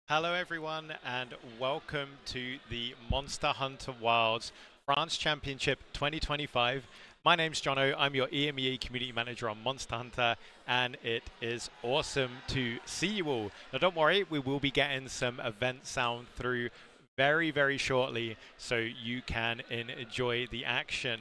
Hello, everyone, and welcome to the Monster Hunter Wilds France Championship 2025. My name's Jono. I'm your EMEA Community Manager on Monster Hunter, and it is awesome to see you all. Now, don't worry, we will be getting some event sound through very, very shortly, so you can enjoy the action.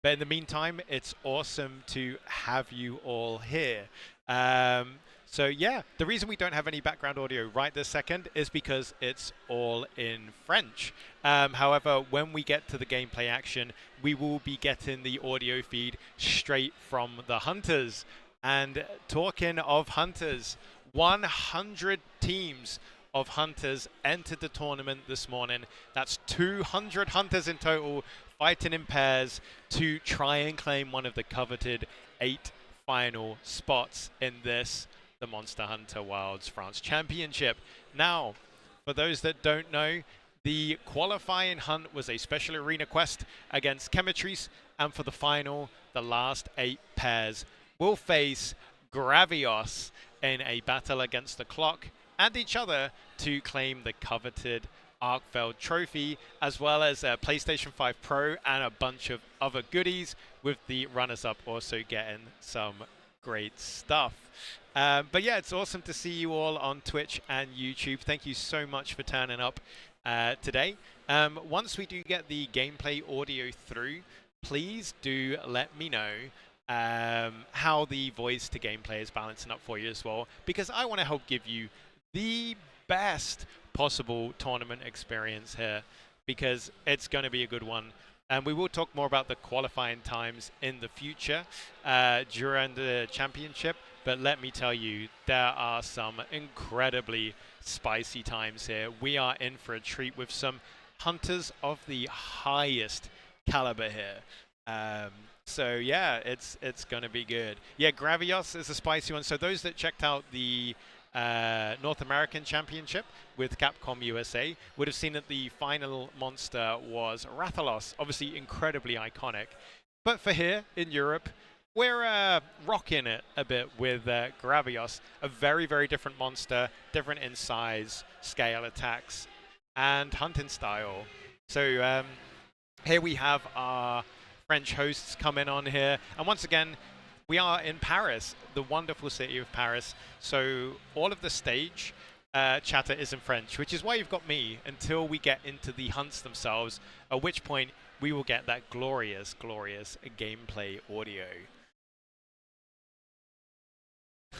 But in the meantime, it's awesome to have you all here. Um, so yeah, the reason we don't have any background audio right this second is because it's all in French. However, when we get to the gameplay action, we will be getting the audio feed straight from the hunters. And talking of hunters, 100 teams of hunters entered the tournament this morning. That's 200 hunters in total fighting in pairs to try and claim one of the coveted 8 final spots in this, the Monster Hunter Wilds France Championship. Now, for those that don't know, the qualifying hunt was a special arena quest against Chemitrice, and for the final, the last 8 pairs will face Gravios in a battle against the clock and each other to claim the coveted Arkfeld trophy, as well as a PlayStation 5 Pro and a bunch of other goodies, with the runners-up also getting some great stuff. But yeah, it's awesome to see you all on Twitch and YouTube. Thank you so much for turning up today. Once we do get the gameplay audio through, please do let me know how the voice to gameplay is balancing up for you as well, because I want to help give you the best possible tournament experience here, because it's going to be a good one. And we will talk more about the qualifying times in the future during the championship. But let me tell you, there are some incredibly spicy times here. We are in for a treat with some hunters of the highest caliber here. So yeah, it's going to be good. Yeah, Gravios is a spicy one. So those that checked out the North American Championship with Capcom USA would have seen that the final monster was Rathalos, obviously incredibly iconic. But for here in Europe, we're rocking it a bit with Gravios, a very, very different monster, different in size, scale, attacks, and hunting style. So here we have our French hosts coming on here, and once again, we are in Paris, the wonderful city of Paris. So all of the stage chatter is in French, which is why you've got me until we get into the hunts themselves, at which point we will get that glorious, glorious gameplay audio.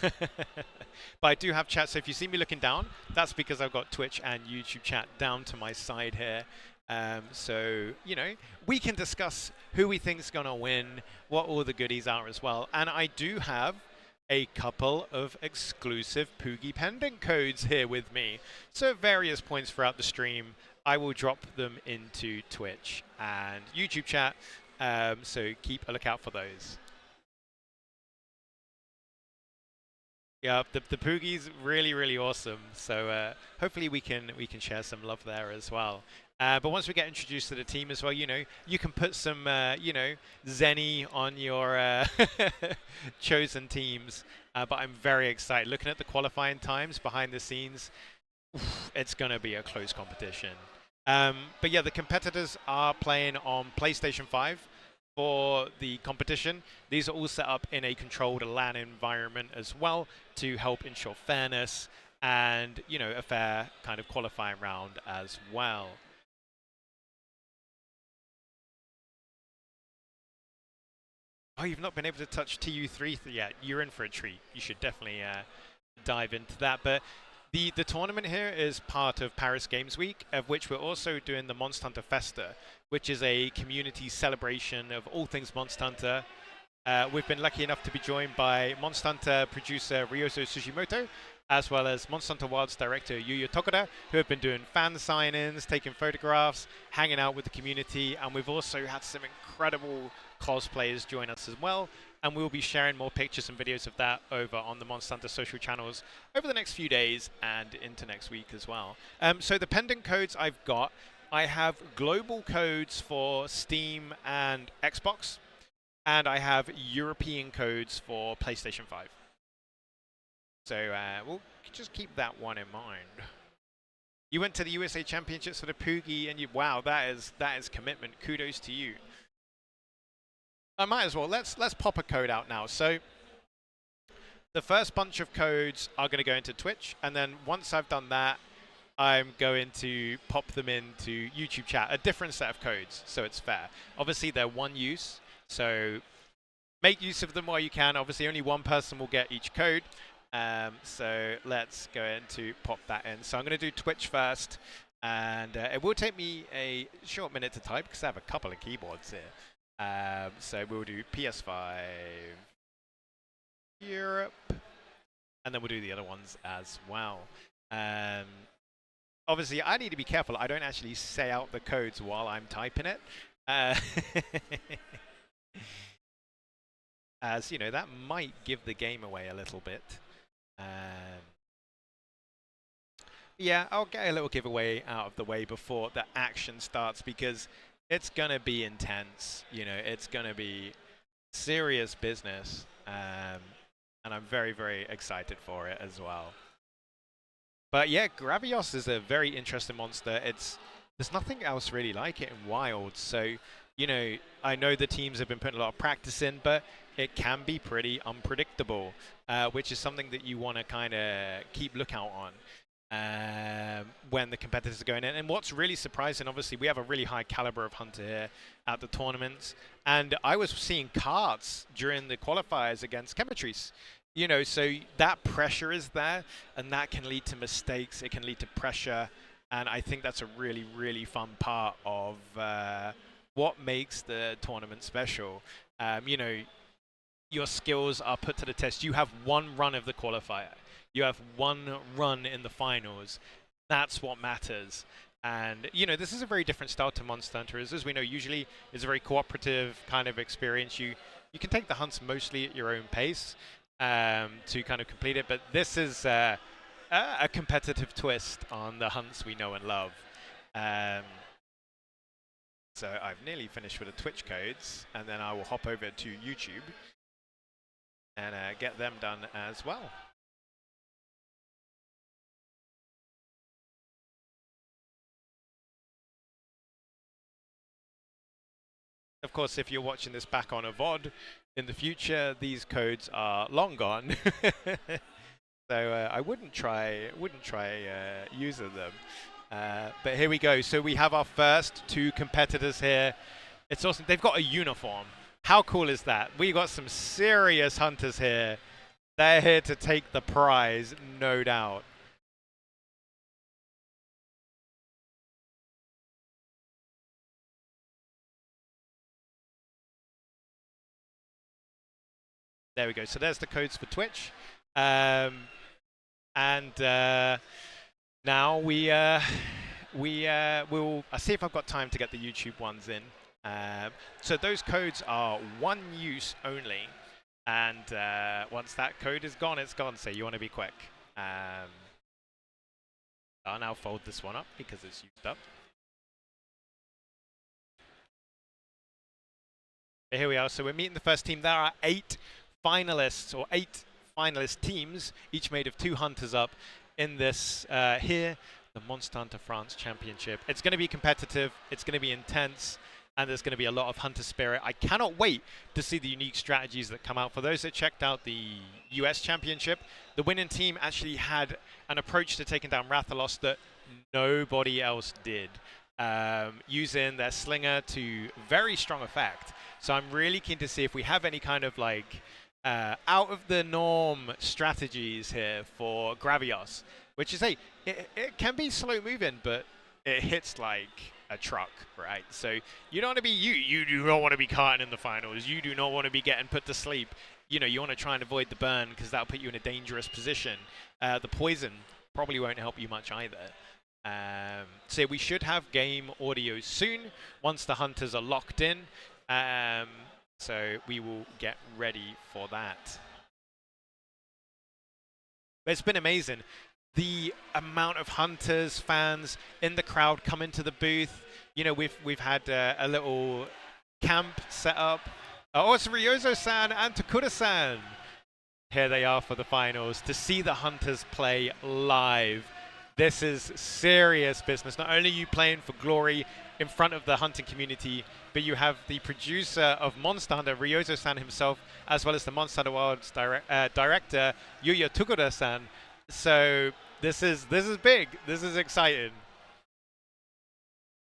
But I do have chat, so if you see me looking down, that's because I've got Twitch and YouTube chat down to my side here. So, you know, we can discuss who we think is going to win, what all the goodies are as well. And I do have a couple of exclusive Poogie pendant codes here with me. So at various points throughout the stream, I will drop them into Twitch and YouTube chat. So keep a lookout for those. Yeah, the Poogie's really, really awesome. So hopefully we can share some love there as well. But once we get introduced to the team as well, you know, you can put some, Zenny on your chosen teams. But I'm very excited. Looking at the qualifying times behind the scenes, it's going to be a close competition. But yeah, the competitors are playing on PlayStation 5 for the competition. These are all set up in a controlled LAN environment as well to help ensure fairness and, you know, a fair kind of qualifying round as well. Oh, you've not been able to touch TU3 yet. You're in for a treat. You should definitely dive into that. But the tournament here is part of Paris Games Week, of which we're also doing the Monster Hunter Festa, which is a community celebration of all things Monster Hunter. We've been lucky enough to be joined by Monster Hunter producer Ryozo Sugimoto, as well as Monster Hunter Wilds director Yuya Tokuda, who have been doing fan signings, taking photographs, hanging out with the community, and we've also had some incredible cosplayers join us as well, and we'll be sharing more pictures and videos of that over on the Monster Hunter social channels over the next few days and into next week as well. So the pendant codes I've got, I have global codes for Steam and Xbox, and I have European codes for PlayStation 5. So we'll just keep that one in mind. You went to the USA Championships for the Poogie, and wow, that is commitment. Kudos to you. I might as well. Let's pop a code out now. So the first bunch of codes are going to go into Twitch, and then once I've done that, I'm going to pop them into YouTube chat, a different set of codes, so it's fair. Obviously, they're one use, so make use of them while you can. Obviously, only one person will get each code. So let's go into pop that in. So I'm going to do Twitch first, and it will take me a short minute to type because I have a couple of keyboards here. So we'll do PS5 Europe, and then we'll do the other ones as well. Obviously, I need to be careful. I don't actually say out the codes while I'm typing it. As you know, that might give the game away a little bit. Yeah, I'll get a little giveaway out of the way before the action starts because it's going to be intense. You know, it's going to be serious business. And I'm very, very excited for it as well. But yeah, Gravios is a very interesting monster. There's nothing else really like it in Wild. So, you know, I know the teams have been putting a lot of practice in, but it can be pretty unpredictable, which is something that you want to kind of keep lookout on when the competitors are going in. And what's really surprising, obviously, we have a really high caliber of hunter here at the tournaments. And I was seeing cards during the qualifiers against Chemistries. You know, so that pressure is there, and that can lead to mistakes. It can lead to pressure, and I think that's a really, really fun part of what makes the tournament special. You know, your skills are put to the test. You have one run of the qualifier. You have one run in the finals. That's what matters. And, you know, this is a very different style to Monster Hunter. As we know, usually it's a very cooperative kind of experience. You can take the hunts mostly at your own pace. To kind of complete it, but this is a competitive twist on the hunts we know and love. So I've nearly finished with the Twitch codes, and then I will hop over to YouTube and get them done as well. Of course, if you're watching this back on a VOD in the future, these codes are long gone. So I wouldn't try using them. But here we go. So we have our first two competitors here. It's awesome. They've got a uniform. How cool is that? We got some serious hunters here. They're here to take the prize, no doubt. There we go. So there's the codes for Twitch. And now we'll I'll see if I've got time to get the YouTube ones in. So those codes are one use only. And once that code is gone, it's gone. So you want to be quick. I'll now fold this one up because it's used up. But here we are. So we're meeting the first team. There are 8 finalists, or 8 finalist teams, each made of 2 hunters up in this here, the Monster Hunter France Championship. It's going to be competitive. It's going to be intense. And there's going to be a lot of hunter spirit. I cannot wait to see the unique strategies that come out. For those that checked out the US Championship, the winning team actually had an approach to taking down Rathalos that nobody else did, using their slinger to very strong effect. So I'm really keen to see if we have any kind of like out of the norm strategies here for Gravios, which is, hey, it can be slow moving, but it hits like a truck, right? So you don't want to be you do not want to be caught in the finals. You do not want to be getting put to sleep. You know, you want to try and avoid the burn because that'll put you in a dangerous position. The poison probably won't help you much either. So we should have game audio soon once the hunters are locked in. So we will get ready for that. But it's been amazing. The amount of hunters, fans in the crowd come into the booth. You know, we've had a little camp set up. Oh, it's Ryozo-san and Takura-san. Here they are for the finals to see the hunters play live. This is serious business. Not only are you playing for glory in front of the hunting community, but you have the producer of Monster Hunter, Ryozo-san himself, as well as the Monster Hunter World's director, Yuya Tokura-san. So this is big. This is exciting.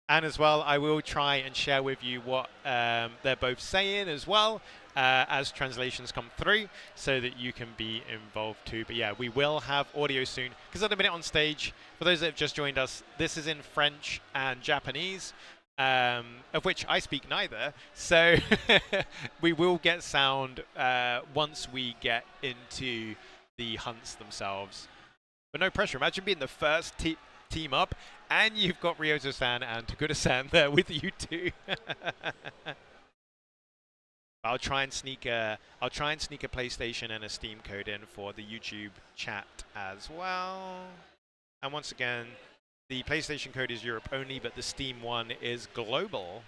And as well, I will try and share with you what they're both saying as well as translations come through so that you can be involved too. But yeah, we will have audio soon because at the minute on stage, for those that have just joined us, this is in French and Japanese, of which I speak neither. So we will get sound once we get into the hunts themselves. But no pressure. Imagine being the first team up, and you've got Ryozo-san and Tokura-san there with you too. I'll try and sneak a PlayStation and a Steam code in for the YouTube chat as well. And once again, the PlayStation code is Europe only, but the Steam one is global.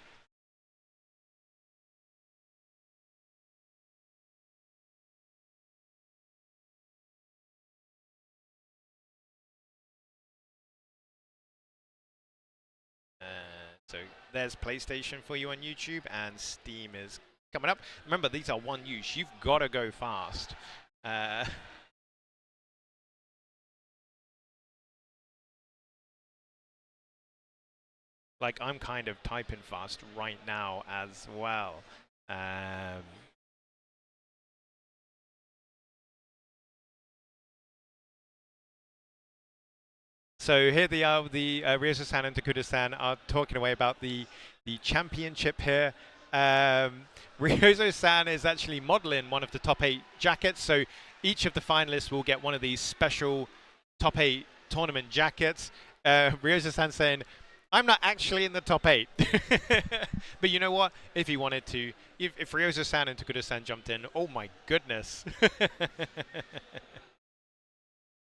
So there's PlayStation for you on YouTube, and Steam is coming up. Remember, these are one use. You've got to go fast. Like, I'm kind of typing fast right now as well. So here they are, the Ryozo-san and Tokura-san are talking away about the championship here. Ryozo-san is actually modeling one of the top 8 jackets, so each of the finalists will get one of these special top 8 tournament jackets. Ryozo-san saying, I'm not actually in the top 8. But you know what? If he wanted to, if Ryozo-san and Tokura-san jumped in, oh my goodness.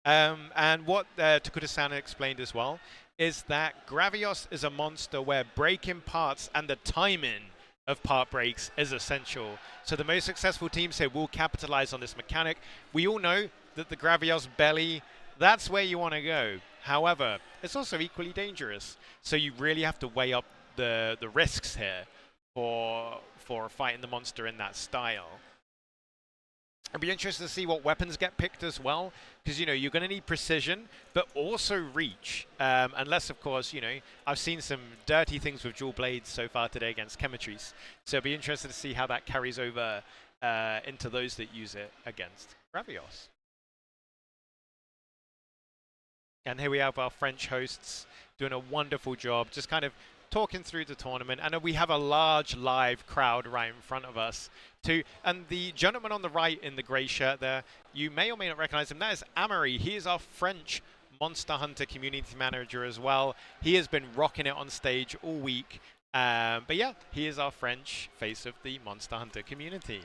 And what Tokura-san explained as well is that Gravios is a monster where breaking parts and the timing of part breaks is essential. So the most successful teams here will capitalize on this mechanic. We all know that the Gravios belly, that's where you want to go. However, it's also equally dangerous. So you really have to weigh up the risks here for fighting the monster in that style. I'd be interested to see what weapons get picked as well, because, you know, you're going to need precision, but also reach. Unless, of course, you know, I've seen some dirty things with dual blades so far today against Chemetries. So I'd be interested to see how that carries over into those that use it against Gravios. And here we have our French hosts doing a wonderful job, just kind of talking through the tournament. And we have a large live crowd right in front of us too. And the gentleman on the right in the grey shirt there, you may or may not recognize him. That is Amory. He is our French Monster Hunter community manager as well. He has been rocking it on stage all week. But yeah, he is our French face of the Monster Hunter community.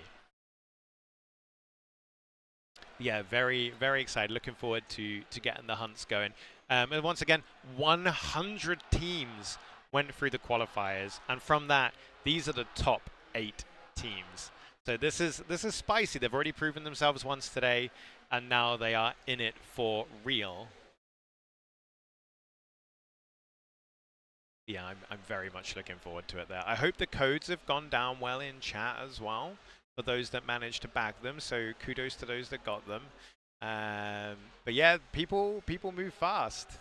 Yeah, very, very excited. Looking forward to getting the hunts going. And once again, 100 teams went through the qualifiers, and from that, these are the top 8 teams. So this is spicy. They've already proven themselves once today, and now they are in it for real. Yeah, I'm very much looking forward to it there. I hope the codes have gone down well in chat as well for those that managed to bag them. So kudos to those that got them. But yeah, people move fast.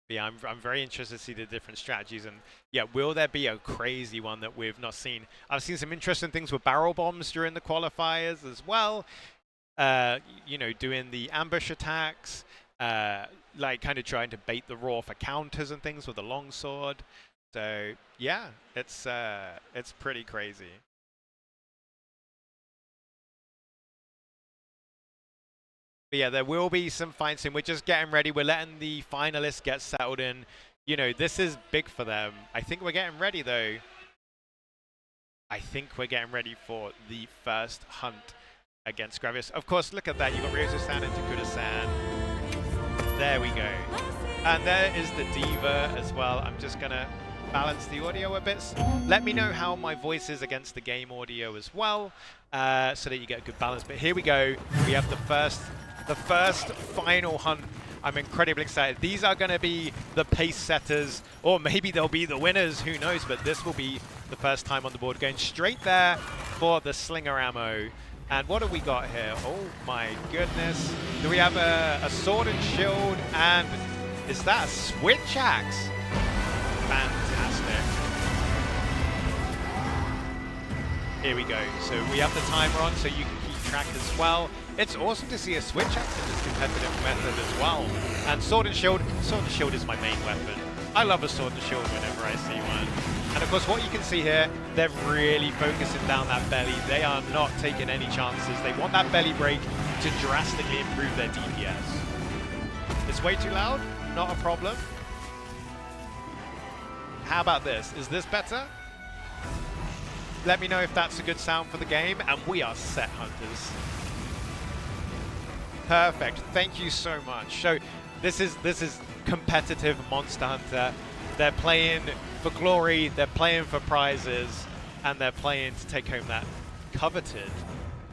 Yeah, I'm very interested to see the different strategies, and yeah, will there be a crazy one that we've not seen? I've seen some interesting things with barrel bombs during the qualifiers as well. You know, doing the ambush attacks, like kind of trying to bait the raw for counters and things with the longsword. So yeah, it's pretty crazy. But yeah, there will be some fights in. We're just getting ready. We're letting the finalists get settled in. You know, this is big for them. I think we're getting ready, though. I think we're getting ready for the first hunt against Gravios. Of course, look at that. You've got Ryozo-san and Tokura-san. There we go. And there is the Diva as well. I'm just going to balance the audio a bit. Let me know how my voice is against the game audio as well, so that you get a good balance. But here we go. We have the first final hunt. I'm incredibly excited. These are going to be the pace setters, or maybe they'll be the winners, who knows, but this will be the first time on the board. Going straight there for the slinger ammo. And what have we got here? Oh my goodness. Do we have a sword and shield, and is that a switch axe? Fantastic. Here we go. So we have the timer on so you can keep track as well. It's awesome to see a switch axe in this competitive method as well. And sword and shield is my main weapon. I love a sword and shield whenever I see one. And of course what you can see here, they're really focusing down that belly. They are not taking any chances. They want that belly break to drastically improve their DPS. It's way too loud, not a problem. How about this? Is this better? Let me know if that's a good sound for the game, and we are set, hunters. Perfect. Thank you so much. So this is competitive Monster Hunter. They're playing for glory, they're playing for prizes, and they're playing to take home that coveted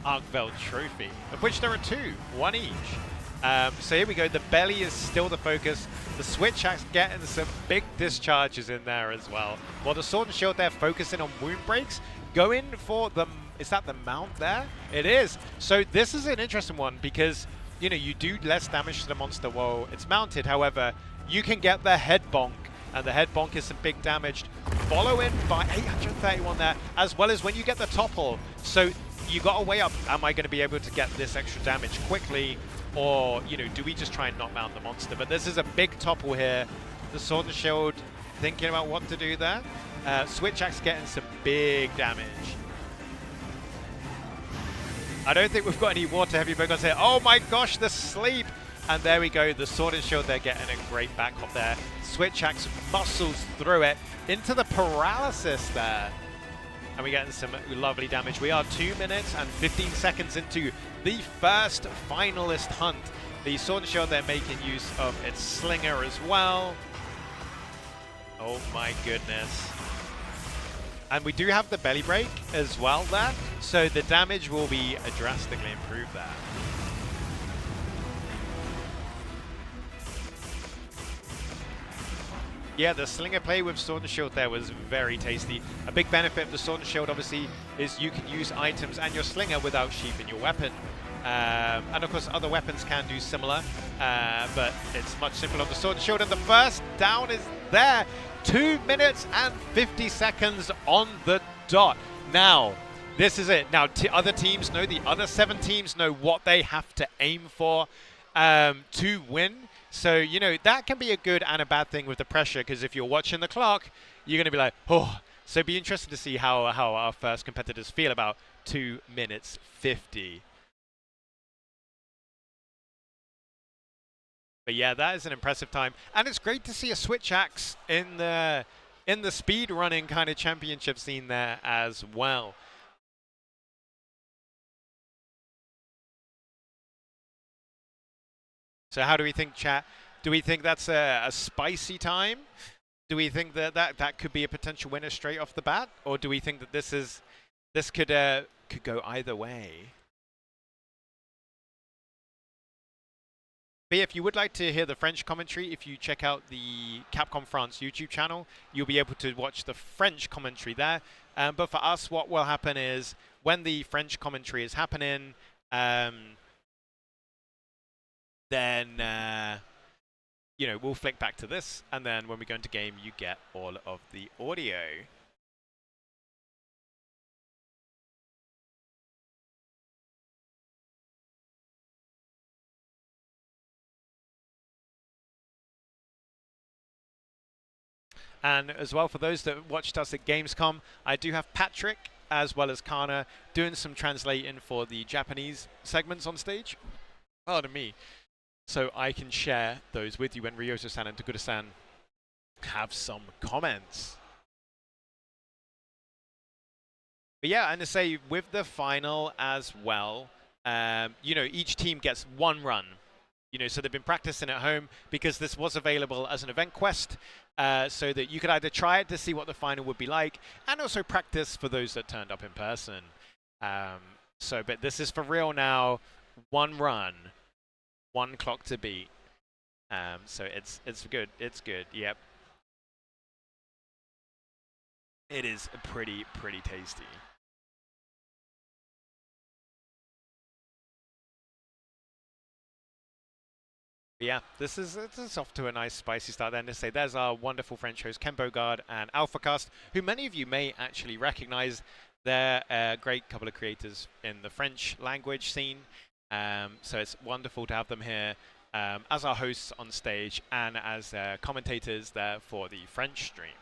Arkveld trophy, of which there are 2, 1 each. So here we go. The belly is still the focus. The switch axe getting some big discharges in there as well. While the sword and shield, they're focusing on wound breaks. Going for the, is that the mount there? It is. So this is an interesting one because, you know, you do less damage to the monster while it's mounted. However, you can get the head bonk, and the head bonk is some big damage. Follow in by 831 there, as well as when you get the topple. So you got to weigh up, am I going to be able to get this extra damage quickly? Or, you know, do we just try and not mount the monster? But this is a big topple here. The sword and shield thinking about what to do there. Switch axe getting some big damage. I don't think we've got any water heavy bogans here. Oh my gosh, the sleep! And there we go, the sword and shield, they're getting a great back up there. Switch axe muscles through it into the paralysis there. And we're getting some lovely damage. We are 2 minutes and 15 seconds into the first finalist hunt. The sword and shield, they're making use of its slinger as well. Oh my goodness. And we do have the belly break as well there, so the damage will be drastically improved there. Yeah, the slinger play with sword and shield there was very tasty. A big benefit of the sword and shield, obviously, is you can use items and your slinger without sheathing your weapon. And of course, other weapons can do similar, but it's much simpler on the sword and shield. And the first down is there. 2 minutes and 50 seconds on the dot. Now, this is it. Now, other teams know, the other 7 teams know what they have to aim for to win. So, you know, that can be a good and a bad thing with the pressure, because if you're watching the clock, you're going to be like, oh. So it'd be interesting to see how our first competitors feel about 2 minutes 50. But yeah, that is an impressive time. And it's great to see a switch axe in the speed running kind of championship scene there as well. So how do we think, chat? Do we think that's a spicy time? Do we think that could be a potential winner straight off the bat? Or do we think that this could go either way? But yeah, if you would like to hear the French commentary, if you check out the Capcom France YouTube channel, you'll be able to watch the French commentary there. But for us, what will happen is when the French commentary is happening, then you know, we'll flick back to this, and then when we go into game, you get all of the audio. And as well, for those that watched us at Gamescom, I do have Patrick as well as Kana doing some translating for the Japanese segments on stage. Pardon me. So I can share those with you when Ryoto-san and Toguro-san have some comments. But yeah, and to say with the final as well, you know, each team gets 1 run. So they've been practicing at home because this was available as an event quest, so that you could either try it to see what the final would be like, and also practice for those that turned up in person. Um, but this is for real now. One run, one clock to beat. So it's good. It's good. Yep. It is pretty tasty. Yeah, this is off to a nice spicy start. Then to say there's our wonderful French host Ken Bogard and AlphaCast, who many of you may actually recognize. They're a great couple of creators in the French language scene. So it's wonderful to have them here as our hosts on stage and as commentators there for the French stream.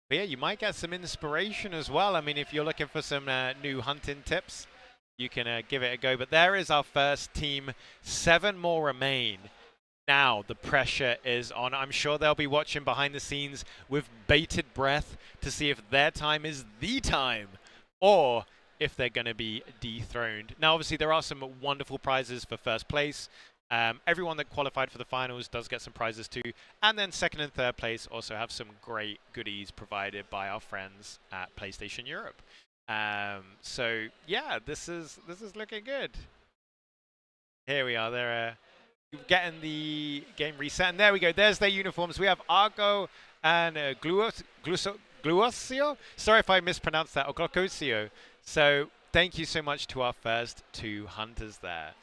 But yeah, you might get some inspiration as well. I mean, if you're looking for some new hunting tips, you can give it a go. But there is our first team. 7 more remain. Now the pressure is on. I'm sure they'll be watching behind the scenes with bated breath to see if their time is the time or if they're going to be dethroned. Now, obviously, there are some wonderful prizes for first place. Everyone that qualified for the finals does get some prizes too. And then second and third place also have some great goodies provided by our friends at PlayStation Europe. So yeah, this is looking good. Here we are. They're getting the game reset, and there we go. There's their uniforms. We have Argo and Gluosio. Sorry if I mispronounced that, or Glocosio. So thank you so much to our first 2 hunters there.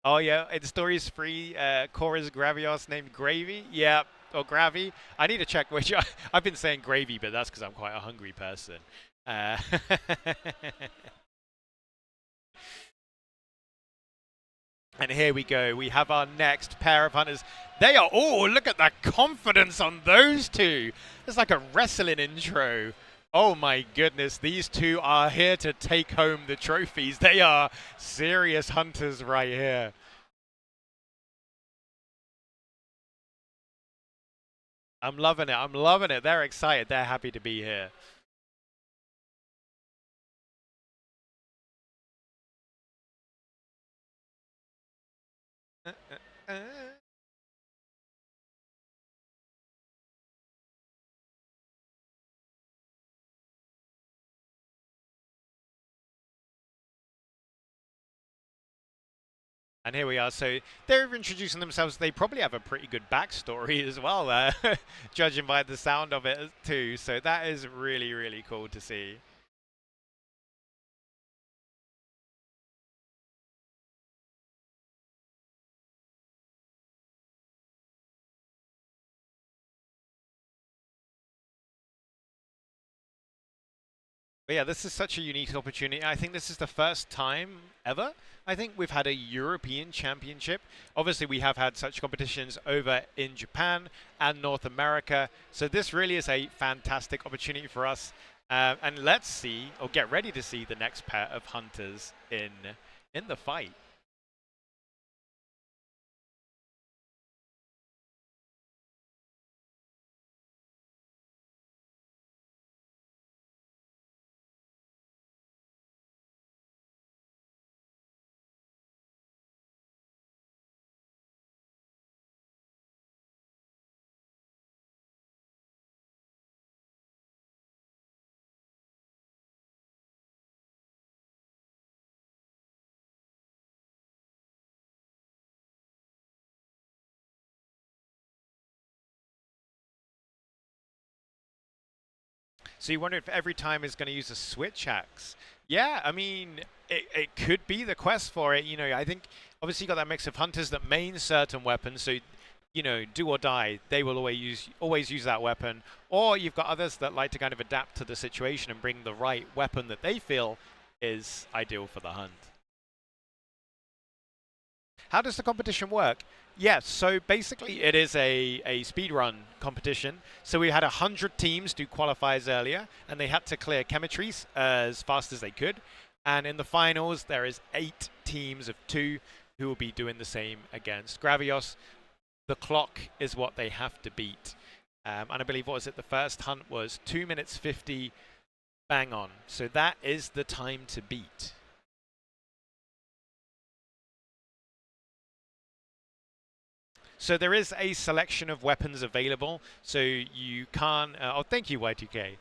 Oh yeah, in Stories 3, Cora's Gravios named Gravy. Yeah, or Gravy. I need to check which. I've been saying Gravy, but that's because I'm quite a hungry person. Uh, And here we go. We have our next pair of hunters. They are, oh, look at that confidence on those two. It's like a wrestling intro. Oh my goodness, these two are here to take home the trophies. They are serious hunters right here. I'm loving it. I'm loving it. They're excited. They're happy to be here. Uh, uh, uh. And here we are. So they're introducing themselves. They probably have a pretty good backstory as well, judging by the sound of it too. So that is really cool to see. But yeah, this is such a unique opportunity. I think this is the first time ever, I think, we've had a European Championship. Obviously, we have had such competitions over in Japan and North America. So this really is a fantastic opportunity for us. And let's see, or get ready to see, the next pair of hunters in the fight. So you wonder if every time is going to use a switch axe. Yeah, I mean, it could be the quest for it. I think obviously you got that mix of hunters that main certain weapons, so do or die, they will always use that weapon. Or you've got others that like to kind of adapt to the situation and bring the right weapon that they feel is ideal for the hunt. How does the competition work? Yes, so basically it is a speed run competition. So we had 100 teams do qualifiers earlier, and they had to clear chemistries as fast as they could. And in the finals, there is 8 teams of 2 who will be doing the same against Gravios. The clock is what they have to beat. And I believe, what was it, the first hunt was 2 minutes 50 bang on. So that is the time to beat. So there is a selection of weapons available, so you can't, oh thank you Y2K.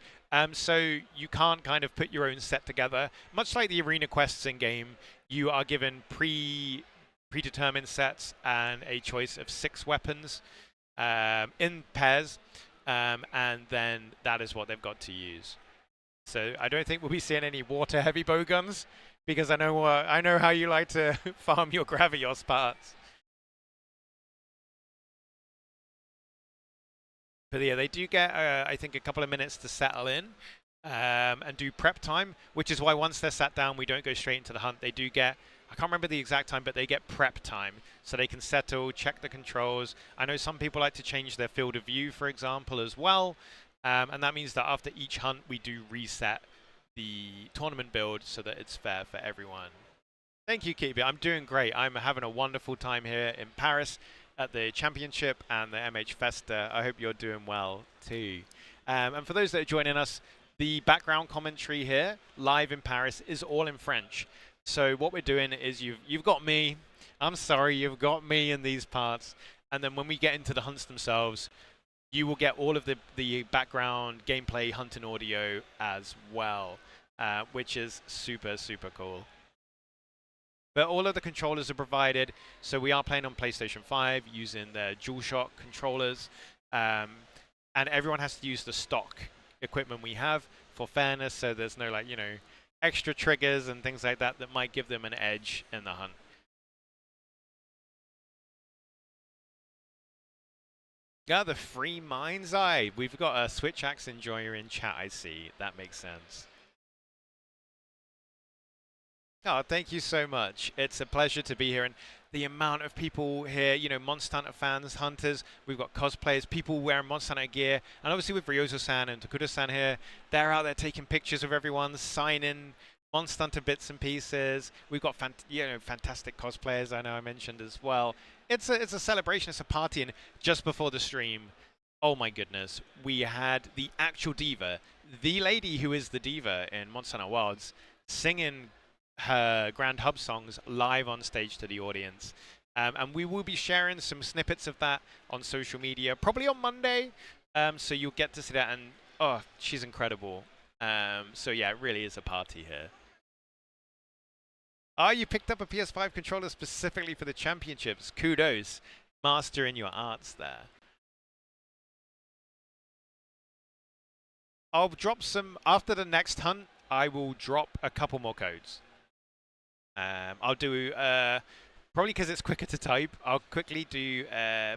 So you can't kind of put your own set together. Much like the arena quests in game, you are given predetermined sets and a choice of 6 weapons in pairs, and then that is what they've got to use. So I don't think we'll be seeing any water heavy bowguns, because I know how you like to farm your Gravios parts. But yeah, they do get, I think, a couple of minutes to settle in and do prep time, which is why once they're sat down, we don't go straight into the hunt. They do get, I can't remember the exact time, but they get prep time. So they can settle, check the controls. I know some people like to change their field of view, for example, as well. And that means that after each hunt, we do reset the tournament build so that it's fair for everyone. Thank you, Keep It. I'm doing great. I'm having a wonderful time here in Paris at the Championship and the MH Festa. I hope you're doing well too. And for those that are joining us, the background commentary here, live in Paris, is all in French. So what we're doing is you've got me. I'm sorry, you've got me in these parts. And then when we get into the hunts themselves, you will get all of the background gameplay hunting audio as well, which is super, super cool. But all of the controllers are provided, so we are playing on PlayStation 5 using the DualShock controllers, and everyone has to use the stock equipment we have for fairness, so there's no, like, you know, extra triggers and things like that that might give them an edge in the hunt. Yeah, the free mind's eye. We've got a Switch Axe enjoyer in chat, I see. That makes sense. Oh, thank you so much. It's a pleasure to be here. And the amount of people here, you know, Monster Hunter fans, hunters, we've got cosplayers, people wearing Monster Hunter gear. And obviously with Ryozo-san and Takuda-san here, they're out there taking pictures of everyone, signing Monster Hunter bits and pieces. We've got fantastic cosplayers, I know I mentioned as well. It's a celebration, it's a party. And just before the stream, oh my goodness, we had the actual diva, the lady who is the diva in Monster Hunter Wilds, singing her Grand Hub songs live on stage to the audience. And we will be sharing some snippets of that on social media, probably on Monday. So you'll get to see that. And, oh, she's incredible. So yeah, it really is a party here. Oh, you picked up a PS5 controller specifically for the championships. Kudos. Mastering your arts there. I'll drop some, after the next hunt, I will drop a couple more codes. I'll do, probably because it's quicker to type, I'll quickly do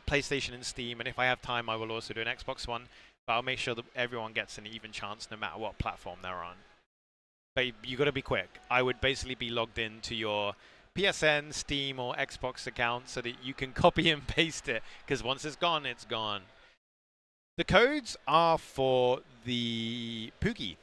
PlayStation and Steam, and if I have time, I will also do an Xbox one. But I'll make sure that everyone gets an even chance no matter what platform they're on. But you got to be quick. I would basically be logged into your PSN, Steam, or Xbox account so that you can copy and paste it, because once it's gone, it's gone. The codes are for the Poogie,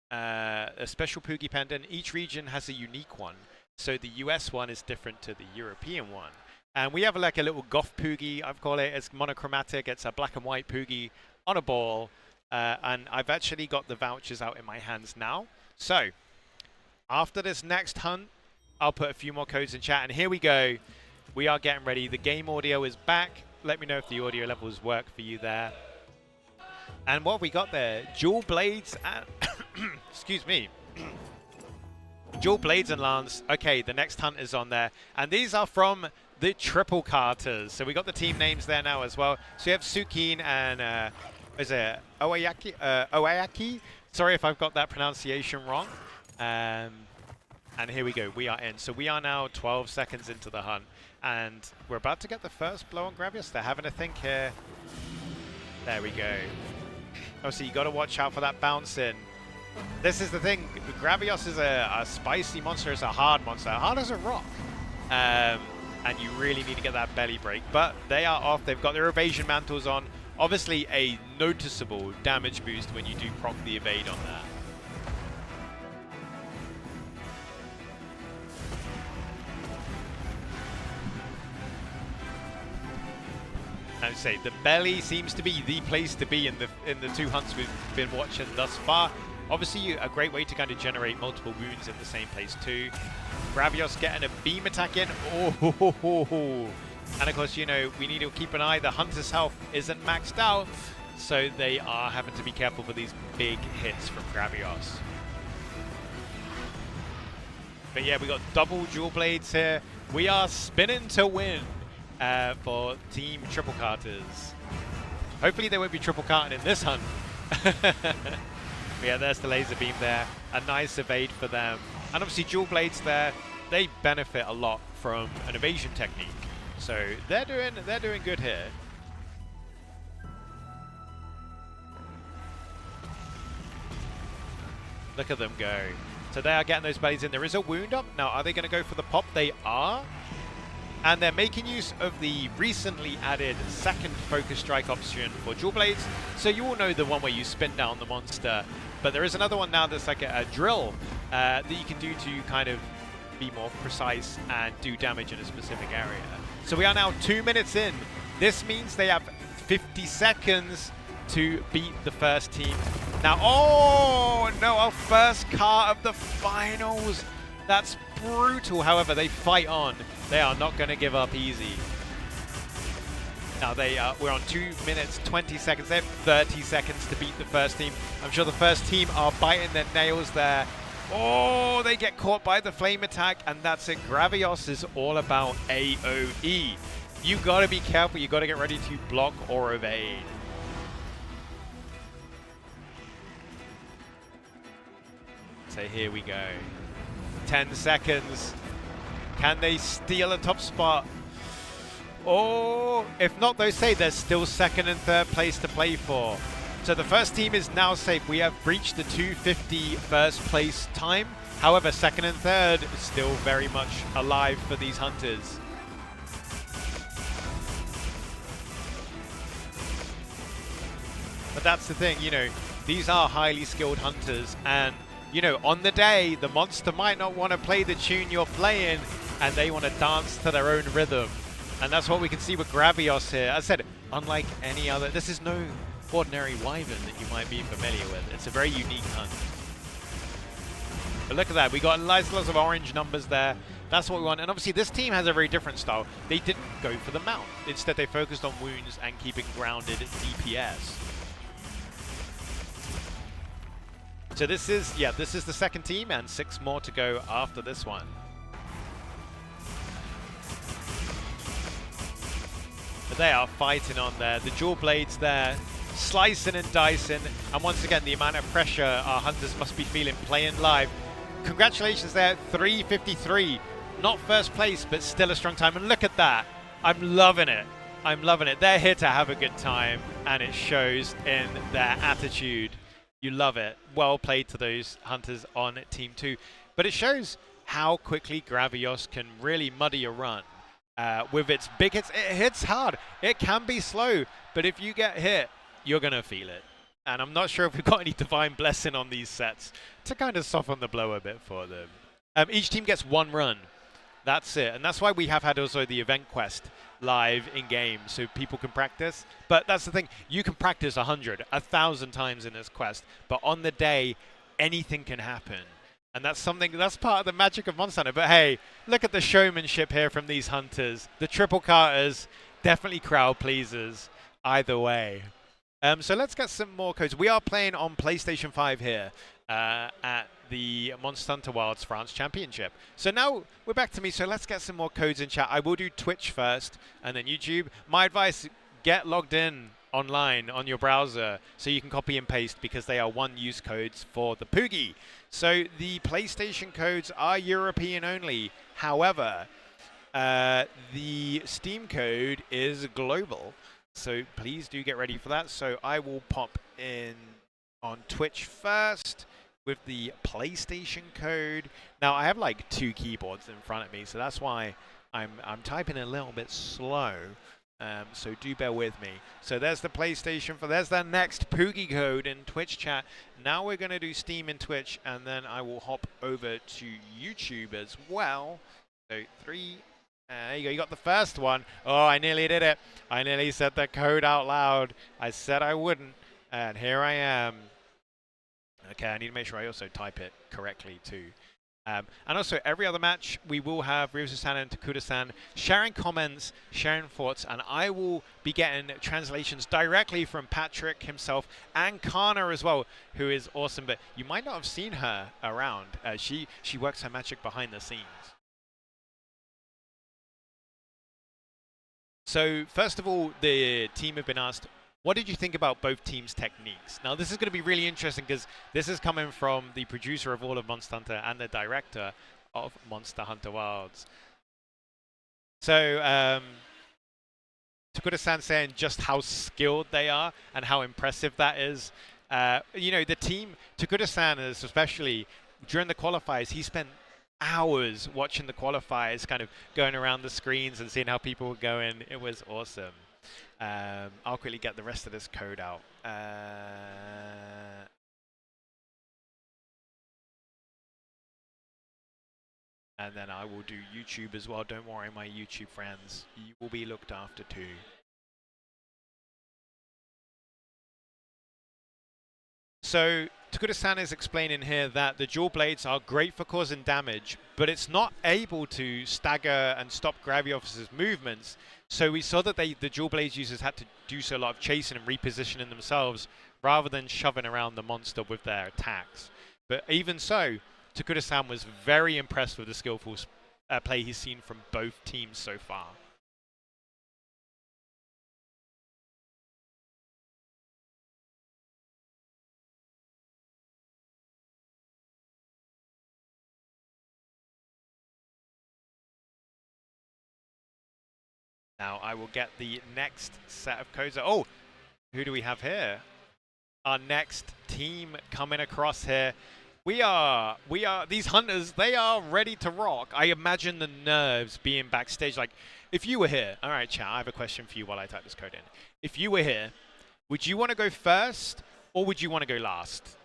a special Poogie pendant. Each region has a unique one. So the US one is different to the European one. And we have like a little goth Poogie, I've called it. It's monochromatic. It's a black and white Poogie on a ball. And I've actually got the vouchers out in my hands now. So after this next hunt, I'll put a few more codes in chat. And here we go. We are getting ready. The game audio is back. Let me know if the audio levels work for you there. And what have we got there? Dual blades and... excuse me. Dual blades and lance. Okay, the next hunt is on there. And these are from the Triple Carters. So we got the team names there now as well. So you have Sukeen and is it Oayaki? Sorry if I've got that pronunciation wrong. And here we go. We are in. So we are now 12 seconds into the hunt. And we're about to get the first blow on Gravios. They're having a think here. There we go. Obviously, you got to watch out for that bouncing. This is the thing. Gravios is a spicy monster. It's a hard monster. Hard as a rock. And you really need to get that belly break. But they are off. They've got their evasion mantles on. Obviously, a noticeable damage boost when you do proc the evade on that. say, the belly seems to be the place to be in the two hunts we've been watching thus far. Obviously, a great way to kind of generate multiple wounds in the same place too. Gravios getting a beam attack in. Oh, and of course, you know, we need to keep an eye. The hunter's health isn't maxed out, so they are having to be careful for these big hits from Gravios. But yeah, we got double dual blades here. We are spinning to win for Team Triple Carters. Hopefully they won't be triple carting in this hunt. Yeah, there's the laser beam there. A nice evade for them. And obviously dual blades there, they benefit a lot from an evasion technique. So they're doing good here. Look at them go. So they are getting those blades in. There is a wound up. Now, are they going to go for the pop? They are. And they're making use of the recently added second focus strike option for dual blades. So you all know the one where you spin down the monster. But there is another one now that's like a drill that you can do to kind of be more precise and do damage in a specific area. So we are now 2 minutes in. This means they have 50 seconds to beat the first team. Now, oh no, our first car of the finals. That's brutal. However, they fight on. They are not going to give up easy. Now we're on 2 minutes, 20 seconds. They have 30 seconds to beat the first team. I'm sure the first team are biting their nails there. Oh, they get caught by the flame attack, and that's it. Gravios is all about AoE. You got to be careful. You got to get ready to block or evade. So here we go. 10 seconds. Can they steal a top spot? Oh, if not, they say there's still second and third place to play for. So the first team is now safe. We have breached the 2:50 first place time. However, second and third is still very much alive for these hunters. But that's the thing, you know, these are highly skilled hunters, and you know, on the day, the monster might not want to play the tune you're playing, and they want to dance to their own rhythm. And that's what we can see with Gravios here. As I said, unlike any other, this is no ordinary wyvern that you might be familiar with. It's a very unique hunt. But look at that, we got lots of orange numbers there. That's what we want. And obviously this team has a very different style. They didn't go for the mount. Instead, they focused on wounds and keeping grounded DPS. So this is the second team, and 6 more to go after this one. But they are fighting on there. The dual blades there, slicing and dicing. And once again, the amount of pressure our hunters must be feeling playing live. Congratulations there, 3:53. Not first place, but still a strong time. And look at that. I'm loving it. I'm loving it. They're here to have a good time, and it shows in their attitude. You love it. Well played to those hunters on Team 2. But it shows how quickly Gravios can really muddy a run. With its big hits, it hits hard. It can be slow, but if you get hit, you're going to feel it. And I'm not sure if we've got any Divine Blessing on these sets to kind of soften the blow a bit for them. Each team gets 1 run. That's it. And that's why we have had also the event quest live in game so people can practice. But that's the thing, you can practice 100, 1,000 times in this quest, but on the day anything can happen, and that's part of the magic of Monster Hunter. But hey, look at the showmanship here from these hunters. The triple carters, definitely crowd pleasers either way. So let's get some more codes. We are playing on PlayStation 5 here at the Monster Hunter Wilds France Championship. So now we're back to me, so let's get some more codes in chat. I will do Twitch first and then YouTube. My advice, get logged in online on your browser so you can copy and paste, because they are one-use codes for the Poogie. So the PlayStation codes are European only. However, the Steam code is global. So please do get ready for that. So I will pop in on Twitch first with the PlayStation code. Now I have like 2 keyboards in front of me, so that's why I'm typing a little bit slow. So do bear with me. So there's the PlayStation there's the next Poogie code in Twitch chat. Now we're going to do Steam and Twitch, and then I will hop over to YouTube as well. So 3, There you go, you got the first one. Oh, I nearly did it. I nearly said the code out loud. I said I wouldn't, and here I am. Okay, I need to make sure I also type it correctly too. And also, every other match, we will have Ryosu-san and Takuda-san sharing comments, sharing thoughts, and I will be getting translations directly from Patrick himself and Kana as well, who is awesome. But you might not have seen her around. She works her magic behind the scenes. So first of all, the team have been asked, what did you think about both teams' techniques? Now, this is going to be really interesting because this is coming from the producer of all of Monster Hunter and the director of Monster Hunter Wilds. So, Takuda-san saying just how skilled they are and how impressive that is. You know, the team, Takuda-san is especially, during the qualifiers, he spent hours watching the qualifiers, kind of going around the screens and seeing how people were going. It was awesome. I'll quickly get the rest of this code out. And then I will do YouTube as well. Don't worry, my YouTube friends. You will be looked after too. So Takuda-san is explaining here that the dual blades are great for causing damage, but it's not able to stagger and stop Gravios's movements. So we saw that the dual blades users had to do so a lot of chasing and repositioning themselves rather than shoving around the monster with their attacks. But even so, Takuda-san was very impressed with the skillful play he's seen from both teams so far. Now I will get the next set of codes. Oh, who do we have here? Our next team coming across here. We are, these hunters, they are ready to rock. I imagine the nerves being backstage. Like, if you were here, all right, chat, I have a question for you while I type this code in. If you were here, would you want to go first or would you want to go last?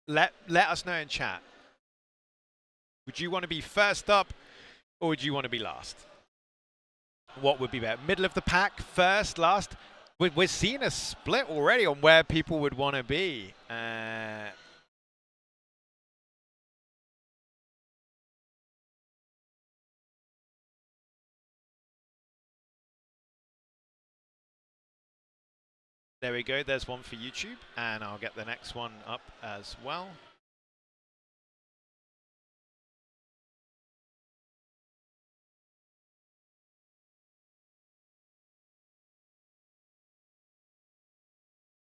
Let us know in chat. Would you want to be first up or would you want to be last? What would be better? Middle of the pack, first, last? We're seeing a split already on where people would want to be. There we go. There's one for YouTube, and I'll get the next one up as well.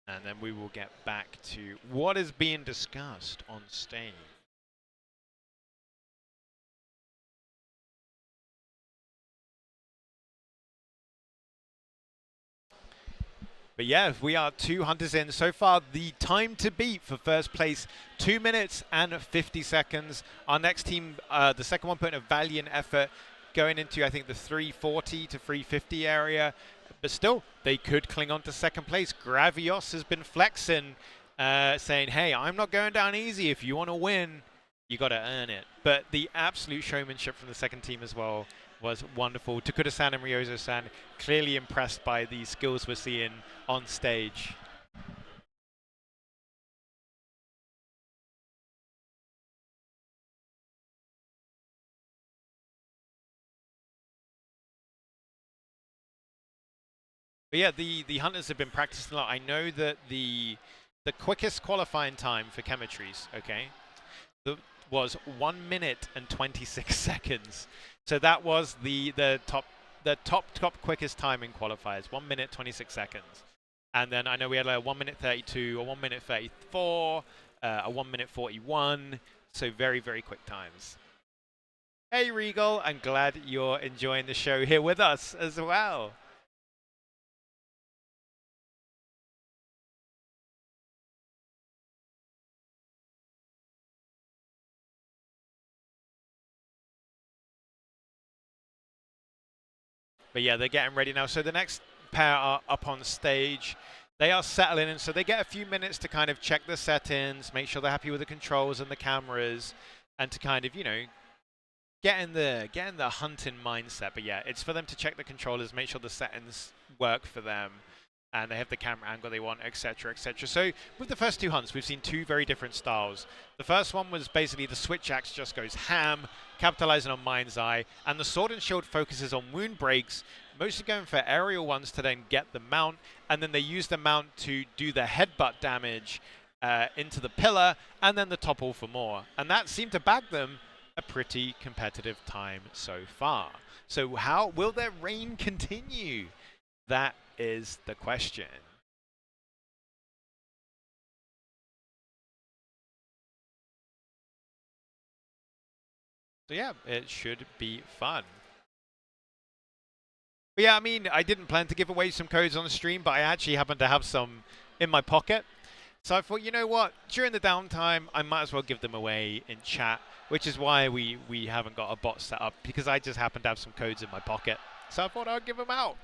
And then we will get back to what is being discussed on stage. But yeah, we are 2 hunters in. So far, the time to beat for first place, 2 minutes and 50 seconds. Our next team, the second one, putting a valiant effort, going into, I think, the 340 to 350 area. But still, they could cling on to second place. Gravios has been flexing, saying, hey, I'm not going down easy. If you want to win, you got to earn it. But the absolute showmanship from the second team as well was wonderful. Takuda-san and Ryosu-san clearly impressed by the skills we're seeing on stage. But yeah, the hunters have been practicing a lot. I know that the quickest qualifying time for chemistries, okay, was 1 minute and 26 seconds. So that was the top quickest time in qualifiers, 1 minute 26 seconds. And then I know we had a 1 minute 32, a 1 minute 34, a 1 minute 41. So very, very quick times. Hey Regal, I'm glad you're enjoying the show here with us as well. But yeah, they're getting ready now. So the next pair are up on stage. They are settling in, so they get a few minutes to kind of check the settings, make sure they're happy with the controls and the cameras, and to kind of, you know, getting the hunting mindset. But yeah, it's for them to check the controllers, make sure the settings work for them, and they have the camera angle they want, etc., etc. So with the first two hunts, we've seen two very different styles. The first one was basically the switch axe just goes ham, capitalizing on Mind's Eye, and the sword and shield focuses on wound breaks, mostly going for aerial ones to then get the mount, and then they use the mount to do the headbutt damage into the pillar, and then the topple for more. And that seemed to bag them a pretty competitive time so far. So how will their reign continue? That is the question. So yeah, it should be fun. But yeah, I mean, I didn't plan to give away some codes on the stream, but I actually happen to have some in my pocket. So I thought, you know what, during the downtime, I might as well give them away in chat, which is why we haven't got a bot set up, because I just happen to have some codes in my pocket. So I thought I'd give them out.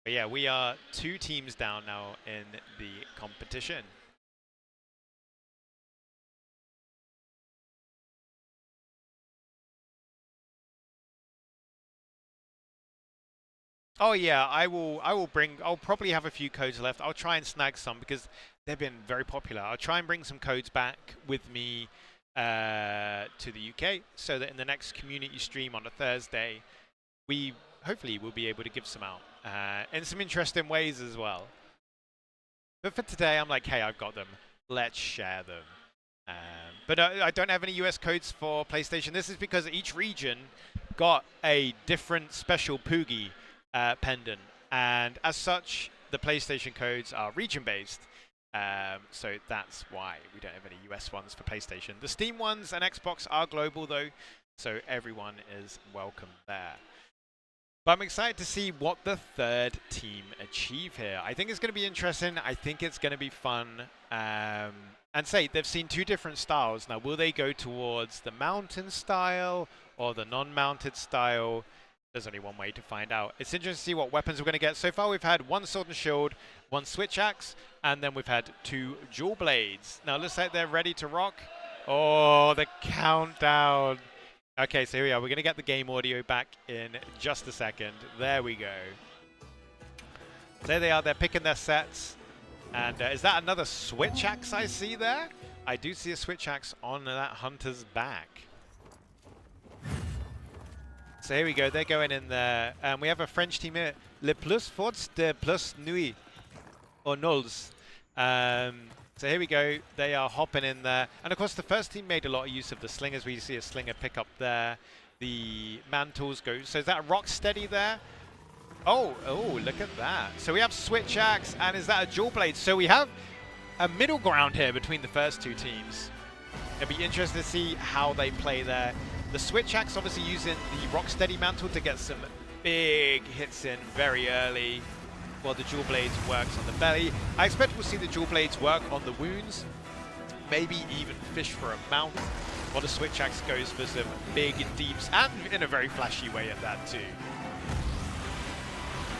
But yeah, we are 2 teams down now in the competition. Oh yeah, I'll probably have a few codes left. I'll try and snag some because they've been very popular. I'll try and bring some codes back with me to the UK so that in the next community stream on a Thursday, we hopefully will be able to give some out in some interesting ways as well. But for today, I'm like, hey, I've got them. Let's share them. But I don't have any US codes for PlayStation. This is because each region got a different special Poogie pendant, and as such, the PlayStation codes are region-based. So that's why we don't have any US ones for PlayStation. The Steam ones and Xbox are global though, so everyone is welcome there. But I'm excited to see what the third team achieve here. I think it's going to be interesting. I think it's going to be fun. And say, they've seen 2 different styles. Now, will they go towards the mountain style or the non-mounted style? There's only one way to find out. It's interesting to see what weapons we're going to get. So far, we've had 1 sword and shield, 1 switch axe, and then we've had 2 dual blades. Now, looks like they're ready to rock. Oh, the countdown. Okay, so here we are. We're going to get the game audio back in just a second. There we go. There they are. They're picking their sets. And is that another switch axe I see there? I do see a switch axe on that hunter's back. So here we go. They're going in there. And we have a French team here. Le plus forts de plus nuit. Or nulls. So here we go. They are hopping in there. And of course, the first team made a lot of use of the slingers. We see a slinger pick up there. The mantles go. So is that rock steady there? Oh, look at that. So we have switch axe, and is that a dual blade? So we have a middle ground here between the first 2 teams. It'll be interesting to see how they play there. The switch axe obviously using the rock steady mantle to get some big hits in very early, while the dual blades works on the belly. I expect we'll see the dual blades work on the wounds, maybe even fish for a mount, while the switch axe goes for some big deeps, and in a very flashy way at that too.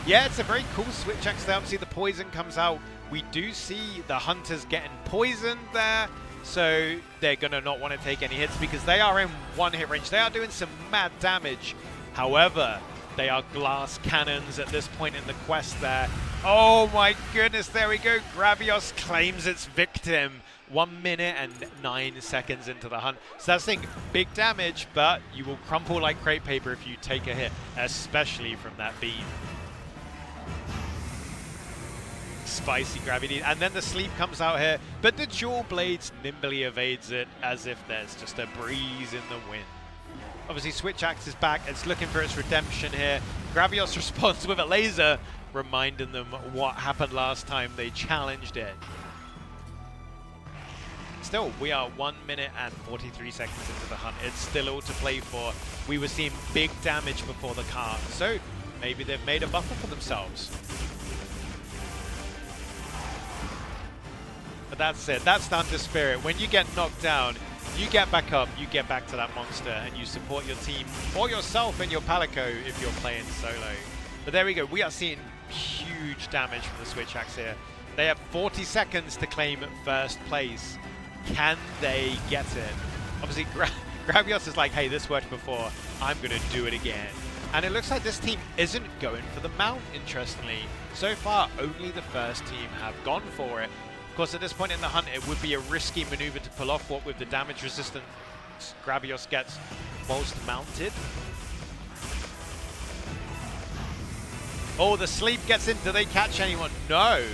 Yeah, it's a very cool switch axe there. Obviously the poison comes out. We do see the hunters getting poisoned there, so they're gonna not want to take any hits because they are in 1 hit range. They are doing some mad damage. However, they are glass cannons at this point in the quest there. Oh my goodness, there we go. Gravios claims its victim 1 minute and 9 seconds into the hunt. So that's the thing, big damage, but you will crumple like crepe paper if you take a hit, especially from that beam. Spicy gravity, and then the sleep comes out here, but the dual blades nimbly evades it as if there's just a breeze in the wind. Obviously switch axe is back, it's looking for its redemption here. Gravios responds with a laser, reminding them what happened last time they challenged it. Still, we are 1 minute and 43 seconds into the hunt. It's still all to play for. We were seeing big damage before the cart, so maybe they've made a buffer for themselves. But that's it. That's down to spirit. When you get knocked down, you get back up, you get back to that monster, and you support your team or yourself in your Palico if you're playing solo. But there we go. We are seeing huge damage from the switch axe here. They have 40 seconds to claim first place. Can they get it? Obviously, Gravios is like, hey, this worked before. I'm going to do it again. And it looks like this team isn't going for the mount, interestingly. So far, only the first team have gone for it. Of course, at this point in the hunt, it would be a risky maneuver to pull off, what with the damage resistance Gravios gets whilst mounted. Oh, the sleep gets in. Do they catch anyone? No.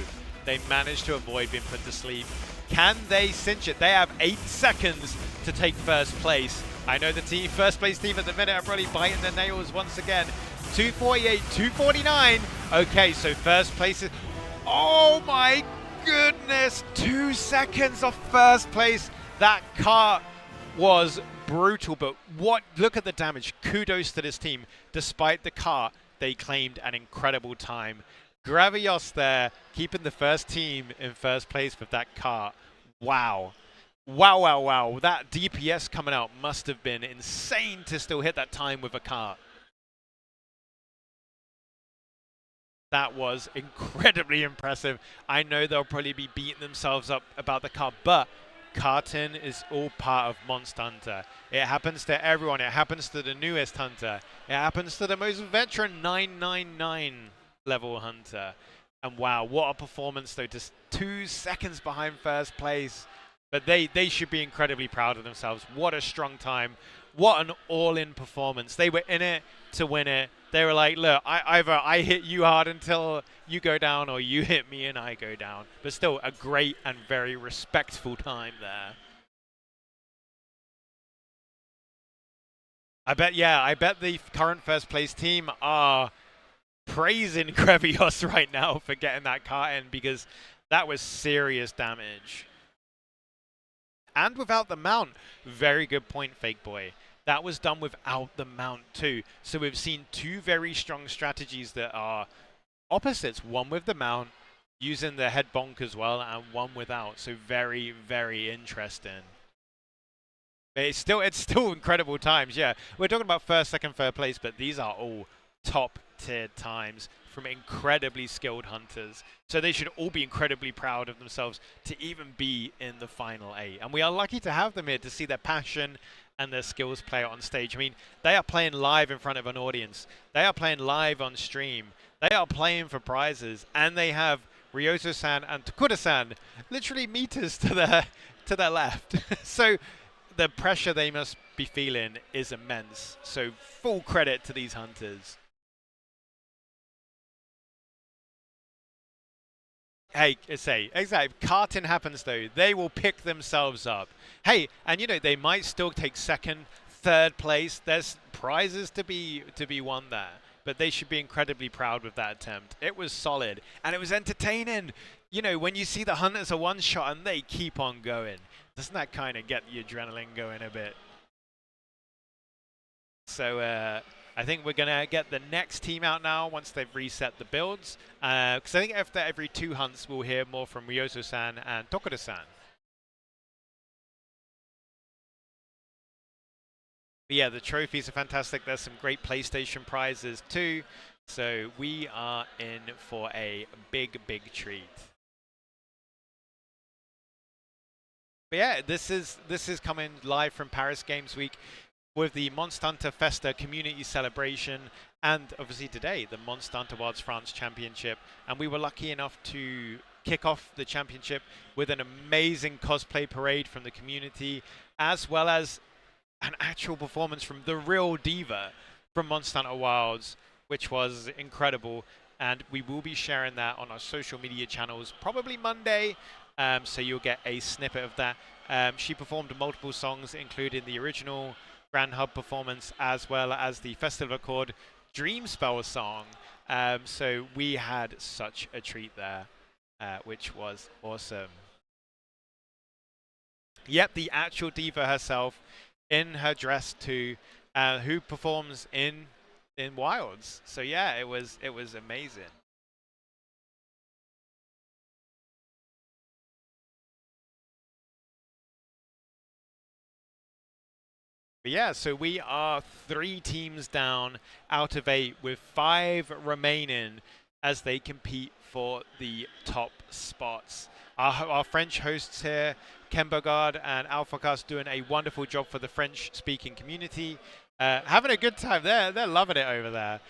They managed to avoid being put to sleep. Can they cinch it? They have 8 seconds to take first place. I know the team, first place team at the minute are probably biting their nails once again. 248, 249. Okay, so first place is... Oh my goodness, 2 seconds off first place. That car was brutal, but look at the damage. Kudos to this team. Despite the car, they claimed an incredible time. Gravios there, keeping the first team in first place with that car. Wow. Wow, wow, wow. That DPS coming out must have been insane to still hit that time with a car. That was incredibly impressive. I know they'll probably be beating themselves up about the car, but karting is all part of Monster Hunter. It happens to everyone. It happens to the newest hunter. It happens to the most veteran 999 level hunter. And wow, what a performance though. Just 2 seconds behind first place. But they should be incredibly proud of themselves. What a strong time. What an all-in performance. They were in it to win it. They were like, look, either I hit you hard until you go down, or you hit me and I go down. But still, a great and very respectful time there. I bet the current first place team are praising Gravios right now for getting that car in, because that was serious damage. And without the mount. Very good point, Fake Boy. That was done without the mount too. So we've seen 2 very strong strategies that are opposites. One with the mount, using the head bonk as well, and one without. So very, very interesting. It's still incredible times, yeah. We're talking about first, second, third place, but these are all top tier times from incredibly skilled hunters. So they should all be incredibly proud of themselves to even be in the final 8. And we are lucky to have them here to see their passion and their skills play out on stage. I mean, they are playing live in front of an audience. They are playing live on stream. They are playing for prizes, and they have Ryozo-san and Tokura-san literally meters to their left. So the pressure they must be feeling is immense. So full credit to these hunters. Hey, exactly. Karting happens though. They will pick themselves up. Hey, and you know, they might still take second, third place. There's prizes to be won there. But they should be incredibly proud with that attempt. It was solid and it was entertaining. You know, when you see the hunters a one shot and they keep on going, doesn't that kind of get the adrenaline going a bit? So I think we're going to get the next team out now once they've reset the builds. Because I think after every 2 hunts, we'll hear more from Ryozo-san and Tokura-san. But yeah, the trophies are fantastic. There's some great PlayStation prizes too. So we are in for a big, big treat. But yeah, this is coming live from Paris Games Week, with the Monster Hunter Festa community celebration, and obviously today the Monster Hunter Wilds France Championship. And we were lucky enough to kick off the championship with an amazing cosplay parade from the community, as well as an actual performance from the real diva from Monster Hunter Wilds, which was incredible. And we will be sharing that on our social media channels probably Monday, so you'll get a snippet of that. She performed multiple songs, including the original Grand Hub performance, as well as the Festival Accord Dream Spell song. So we had such a treat there, which was awesome. Yep, the actual diva herself in her dress too, who performs in Wilds. So yeah, it was amazing. But yeah, so we are 3 teams down out of 8 with 5 remaining. as they compete for the top spots. Our French hosts here, Ken Bogard and Alphacast, doing a wonderful job for the French-speaking community. Having a good time there. They're loving it over there.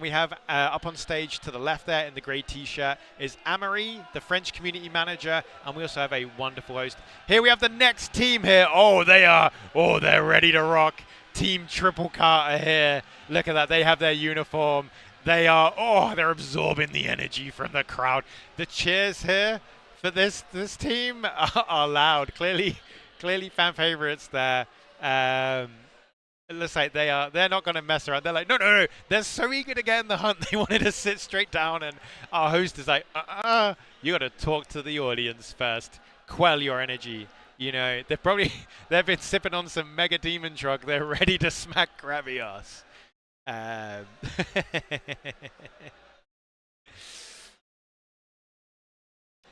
We have up on stage to the left there in the grey t-shirt is Amory, the French community manager, and we also have a wonderful host. Here we have the next team here. They're ready to rock. Team Triple Carter here. Look at that. They have their uniform. They're absorbing the energy from the crowd. The cheers here for this team are loud. Clearly fan favorites there. It looks like they're not going to mess around. They're like, no. They're so eager to get in the hunt. They wanted to sit straight down, and our host is like, you got to talk to the audience first. Quell your energy. You know, they've been sipping on some Mega Demon Drug. They're ready to smack Gravios.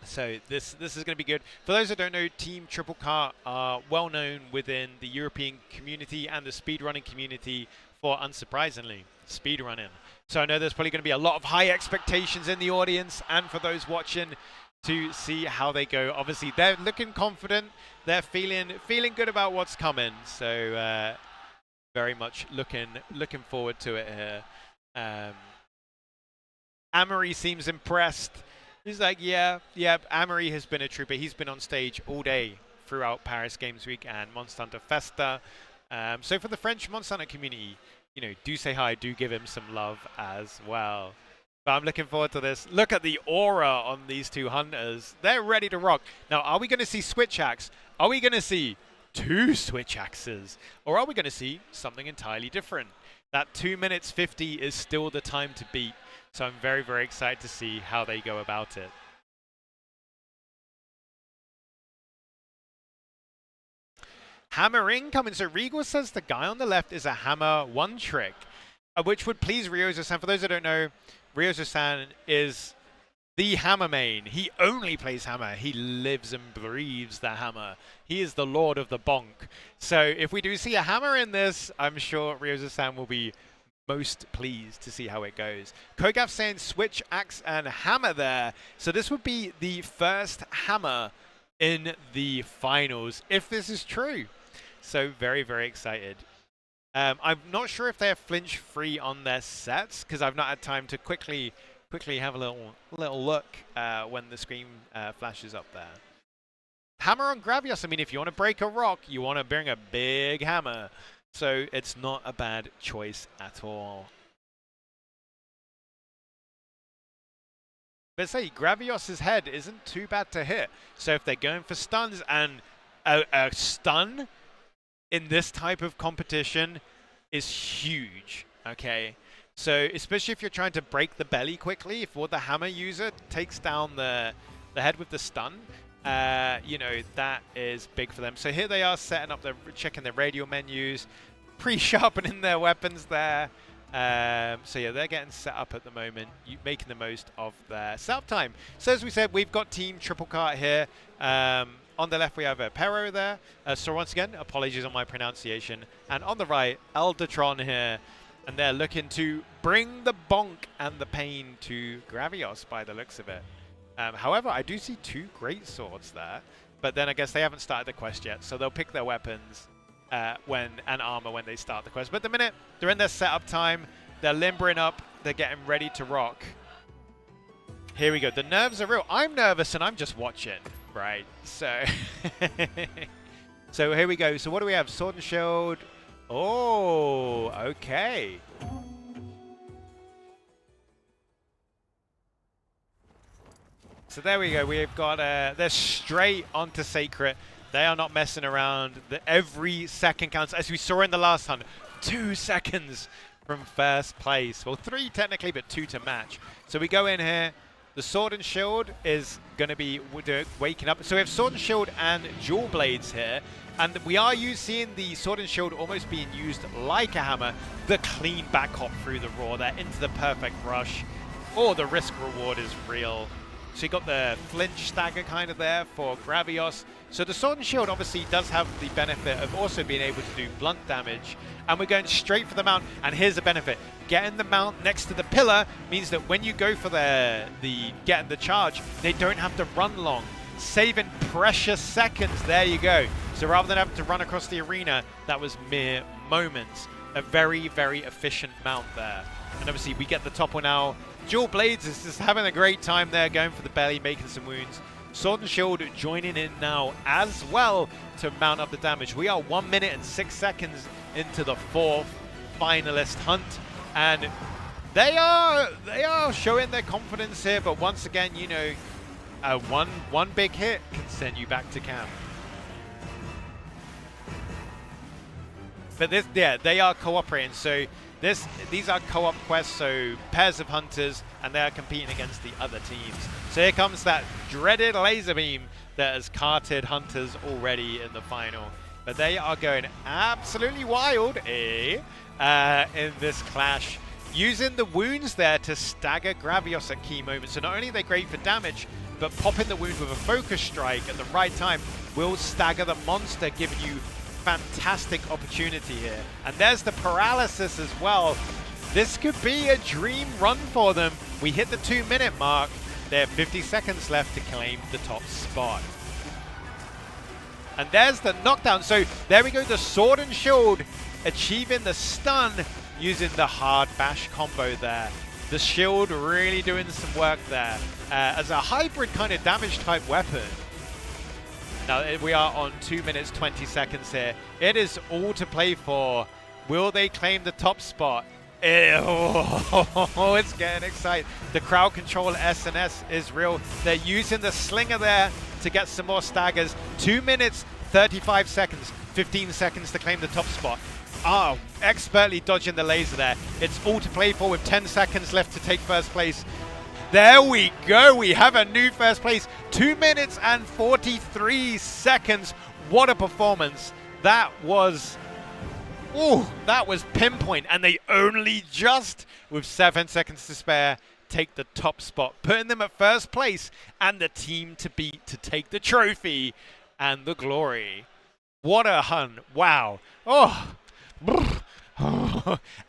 So this is going to be good. For those that don't know, Team Triple Car are well known within the European community and the speedrunning community for, unsurprisingly, speedrunning. So I know there's probably going to be a lot of high expectations in the audience and for those watching to see how they go. Obviously, they're looking confident. They're feeling good about what's coming. So very much looking forward to it here. Amory seems impressed. He's like, yeah, Amory has been a trooper. He's been on stage all day throughout Paris Games Week and Monster Hunter Festa. So for the French Monster Hunter community, you know, do say hi, do give him some love as well. But I'm looking forward to this. Look at the aura on these two hunters. They're ready to rock. Now, are we going to see switch axe? Are we going to see 2 switch axes? Or are we going to see something entirely different? That 2 minutes 50 is still the time to beat. So I'm very, very excited to see how they go about it. Hammer incoming. So Regal says the guy on the left is a hammer one trick, which would please Ryozo-san. For those that don't know, Ryozo-san is the hammer main. He only plays hammer. He lives and breathes the hammer. He is the lord of the bonk. So if we do see a hammer in this, I'm sure Ryozo-san will be most pleased to see how it goes. Kogaf saying switch axe and hammer there. So this would be the first hammer in the finals, if this is true. So very, very excited. I'm not sure if they're flinch free on their sets because I've not had time to quickly have a little look when the screen flashes up there. Hammer on Gravios. I mean, if you want to break a rock, you want to bring a big hammer. So it's not a bad choice at all. But say, Gravios' head isn't too bad to hit. So if they're going for stuns, and a stun in this type of competition is huge, okay? So especially if you're trying to break the belly quickly, if the hammer user takes down the head with the stun, you know, that is big for them. So here they are setting up, checking their radial menus, pre-sharpening their weapons there. So yeah, they're getting set up at the moment, making the most of their setup time. So as we said, we've got Team Triple Cart here. On the left, we have Perro there. So once again, apologies on my pronunciation. And on the right, Eldertron here. And they're looking to bring the bonk and the pain to Gravios by the looks of it. However, I do see 2 great swords there. But then I guess they haven't started the quest yet. So they'll pick their weapons and armor when they start the quest. But the minute they're in their setup time, they're limbering up, they're getting ready to rock. Here we go. The nerves are real. I'm nervous and I'm just watching, right? So, so here we go. So what do we have? Sword and Shield. Oh, okay. So there we go. We've got, they're straight onto Sacred. They are not messing around. Every second counts, as we saw in the last hunt. 2 seconds from first place. Well, 3 technically, but 2 to match. So we go in here. The Sword and Shield is going to be waking up. So we have Sword and Shield and Dual Blades here. And we are seeing the Sword and Shield almost being used like a hammer. The clean back hop through the raw there into the perfect rush. Oh, the risk reward is real. So you got the flinch stagger kind of there for Gravios. So the Sword and Shield obviously does have the benefit of also being able to do blunt damage, and we're going straight for the mount, and here's the benefit. Getting the mount next to the pillar means that when you go for getting the charge, they don't have to run long, saving precious seconds. There you go. So rather than having to run across the arena, that was mere moments. A very, very efficient mount there. And obviously we get the topple now. Dual Blades is just having a great time there, going for the belly, making some wounds. Sword and Shield joining in now as well to mount up the damage. We are 1 minute and 6 seconds into the 4th finalist hunt, and they are showing their confidence here. But once again, you know, one big hit can send you back to camp. But this, yeah, they are cooperating. So these are co-op quests, so pairs of hunters, and they are competing against the other teams. So here comes that dreaded laser beam that has carted hunters already in the final. But they are going absolutely wild, in this clash, using the wounds there to stagger Gravios at key moments. So not only are they great for damage, but popping the wound with a focus strike at the right time will stagger the monster, giving you fantastic opportunity here. And there's the paralysis as well. This could be a dream run for them. We hit the 2-minute mark. They have 50 seconds left to claim the top spot. And there's the knockdown. So there we go, the Sword and Shield achieving the stun using the hard bash combo there. The shield really doing some work there as a hybrid kind of damage type weapon. Now we are on 2 minutes 20 seconds here. It is all to play for. Will they claim the top spot? Oh, it's getting exciting. The crowd control SNS is real. They're using the slinger there to get some more staggers. 2 minutes 35 seconds, 15 seconds to claim the top spot. Ah, expertly dodging the laser there. It's all to play for with 10 seconds left to take first place. There we go. We have a new first place. 2 minutes and 43 seconds. What a performance. That was pinpoint. And they only just, with 7 seconds to spare, take the top spot, putting them at first place and the team to beat to take the trophy and the glory. What a hunt. Wow. Oh.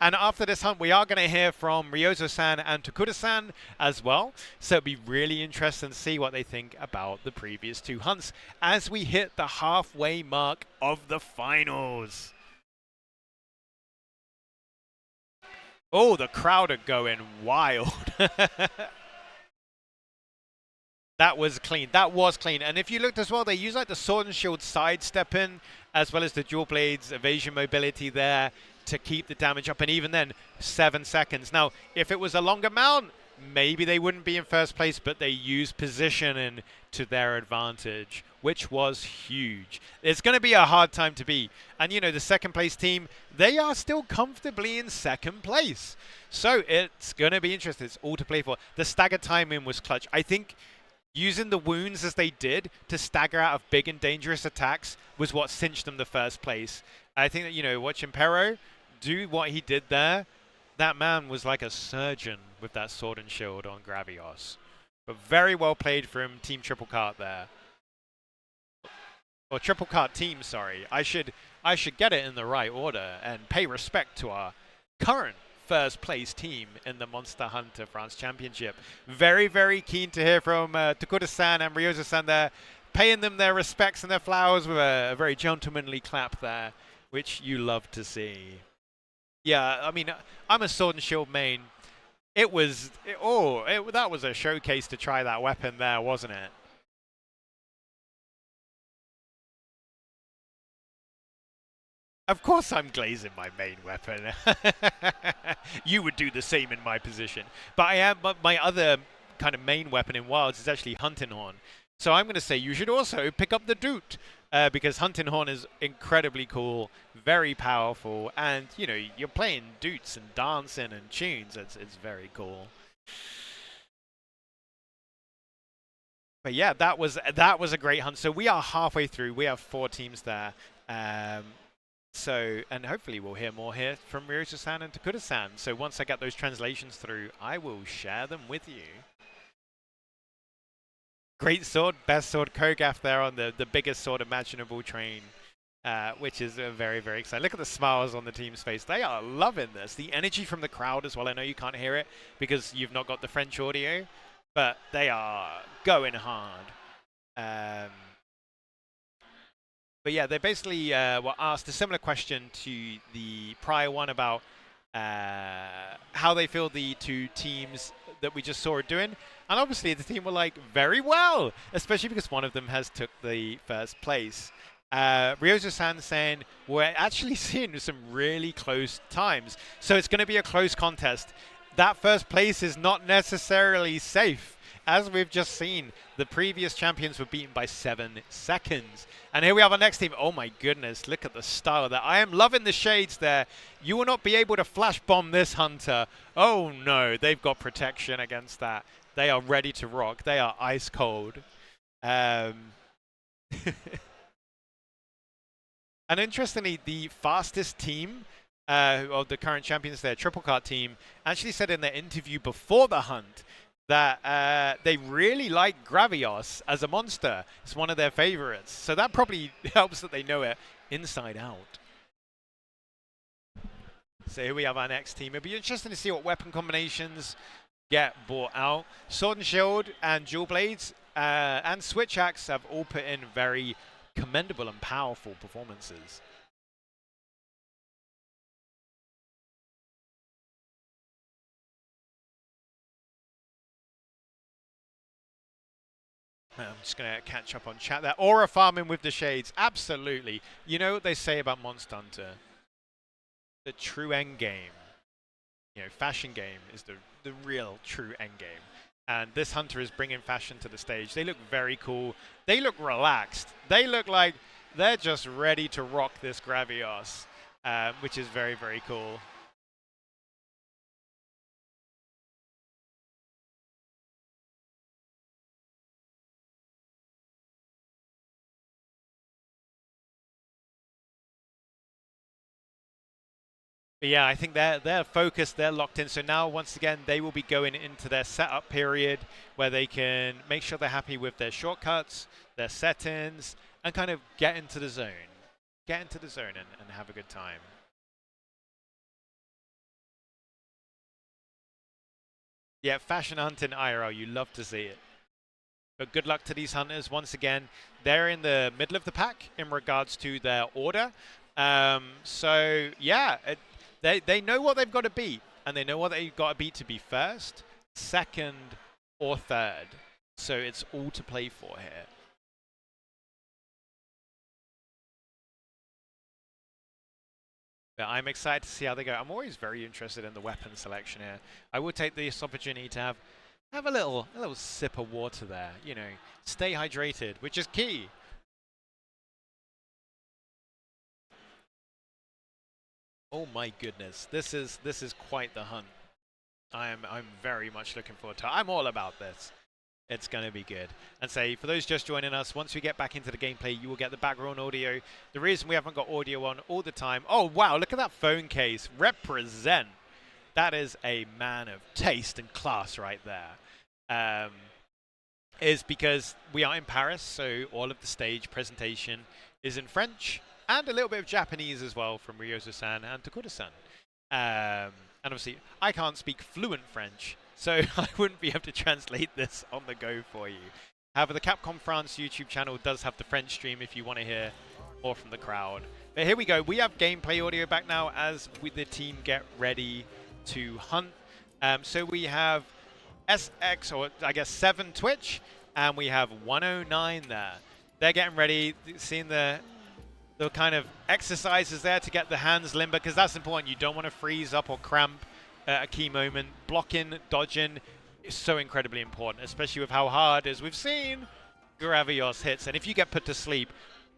And after this hunt, we are going to hear from Ryozo-san and Tokuda-san as well. So it'll be really interesting to see what they think about the previous two hunts as we hit the halfway mark of the finals. Oh, the crowd are going wild. That was clean. That was clean. And if you looked as well, they use like the Sword and Shield sidestepping as well as the dual blades evasion mobility there to keep the damage up. And even then, 7 seconds. Now, if it was a longer mount, maybe they wouldn't be in first place, but they used positioning to their advantage, which was huge. It's going to be a hard time to beat. And, you know, the second place team, they are still comfortably in second place. So it's going to be interesting. It's all to play for. The stagger timing was clutch. I think using the wounds as they did to stagger out of big and dangerous attacks was what cinched them the first place. I think that, you know, watching Pero do what he did there, that man was like a surgeon with that Sword and Shield on Gravios. But very well played from Team Triple Cart there. Or Triple Cart team, sorry. I should get it in the right order and pay respect to our current first place team in the Monster Hunter France Championship. Very, very keen to hear from Tokuda-san and Ryozo-san there, paying them their respects and their flowers with a very gentlemanly clap there, which you love to see. Yeah, I mean, I'm a Sword and Shield main. That was a showcase to try that weapon there, wasn't it? Of course I'm glazing my main weapon. You would do the same in my position. But my other kind of main weapon in Wilds is actually Hunting Horn. So I'm going to say you should also pick up the Doot, because Hunting Horn is incredibly cool, very powerful, and, you know, you're playing Doots and dancing and tunes. It's very cool. But yeah, that was a great hunt. So we are halfway through. We have 4 teams there. And hopefully we'll hear more here from Ryozo-san and Tokuda-san. So once I get those translations through, I will share them with you. Great sword, best sword, Kogath there on the biggest sword imaginable train, which is very, very exciting. Look at the smiles on the team's face. They are loving this. The energy from the crowd as well. I know you can't hear it because you've not got the French audio, but they are going hard. But yeah, they basically were asked a similar question to the prior one about how they feel the two teams that we just saw are doing. And obviously the team were like, very well, especially because one of them has took the first place. Ryozo-san saying, we're actually seeing some really close times. So it's going to be a close contest. That first place is not necessarily safe. As we've just seen, the previous champions were beaten by 7 seconds. And here we have our next team. Oh my goodness, look at the style there. I am loving the shades there. You will not be able to flash bomb this Hunter. Oh no, they've got protection against that. They are ready to rock. They are ice cold. And interestingly, the fastest team of the current champions, their triple cart team, actually said in their interview before the hunt that they really like Gravios as a monster. It's one of their favorites. So that probably helps that they know it inside out. So here we have our next team. It'll be interesting to see what weapon combinations get brought out. Sword and Shield and Dual Blades and Switch Axe have all put in very commendable and powerful performances. I'm just going to catch up on chat there. Aura farming with the shades. Absolutely. You know what they say about Monster Hunter? The true end game. You know, fashion game is the real true end game. And this Hunter is bringing fashion to the stage. They look very cool. They look relaxed. They look like they're just ready to rock this Gravios, which is very, very cool. But yeah, I think they're focused, they're locked in. So now, once again, they will be going into their setup period where they can make sure they're happy with their shortcuts, their settings, and kind of get into the zone. Get into the zone and have a good time. Yeah, fashion hunting IRL, you love to see it. But good luck to these hunters. Once again, they're in the middle of the pack in regards to their order. So yeah, they know what they've got to beat, and they know what they've got to beat to be first, second, or third. So it's all to play for here. But I'm excited to see how they go. I'm always very interested in the weapon selection here. I will take this opportunity to have a little sip of water there. You know, stay hydrated, which is key. Oh my goodness, this is quite the hunt. I'm very much looking forward to it. I'm all about this. It's going to be good. And say, for those just joining us, once we get back into the gameplay, you will get the background audio. The reason we haven't got audio on all the time, oh wow, look at that phone case. Represent. That is a man of taste and class right there. Is because we are in Paris, so all of the stage presentation is in French, and a little bit of Japanese as well from Ryozo-san and Takura-san. And obviously, I can't speak fluent French, so I wouldn't be able to translate this on the go for you. However, the Capcom France YouTube channel does have the French stream if you want to hear more from the crowd. But here we go. We have gameplay audio back now as the team get ready to hunt. So we have SX, or I guess 7 Twitch, and we have 109 there. They're getting ready, seeing the kind of exercises there to get the hands limber, because that's important. You don't want to freeze up or cramp at a key moment. Blocking, dodging is so incredibly important, especially with how hard, as we've seen, Gravios hits. And if you get put to sleep,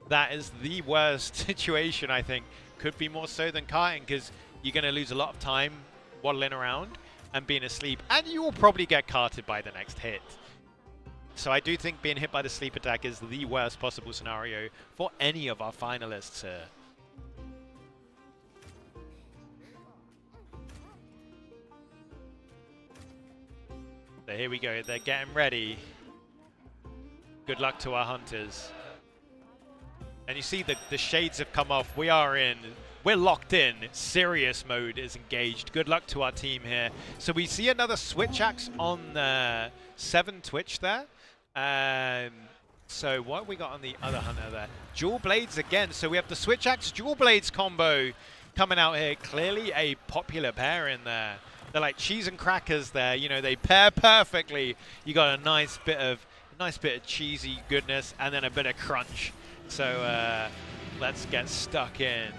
that is the worst situation, I think. Could be more so than karting, because you're going to lose a lot of time waddling around and being asleep, and you will probably get carted by the next hit. So I do think being hit by the sleep attack is the worst possible scenario for any of our finalists here. So here we go, they're getting ready. Good luck to our hunters. And you see the shades have come off. We're locked in. Serious mode is engaged. Good luck to our team here. So we see another switch axe on 7 Twitch there. So what have we got on the other hunter there? Dual blades again. So we have the switch axe dual blades combo coming out here. Clearly a popular pair in there. They're like cheese and crackers there. You know, they pair perfectly. You got a nice bit of cheesy goodness and then a bit of crunch. So let's get stuck in.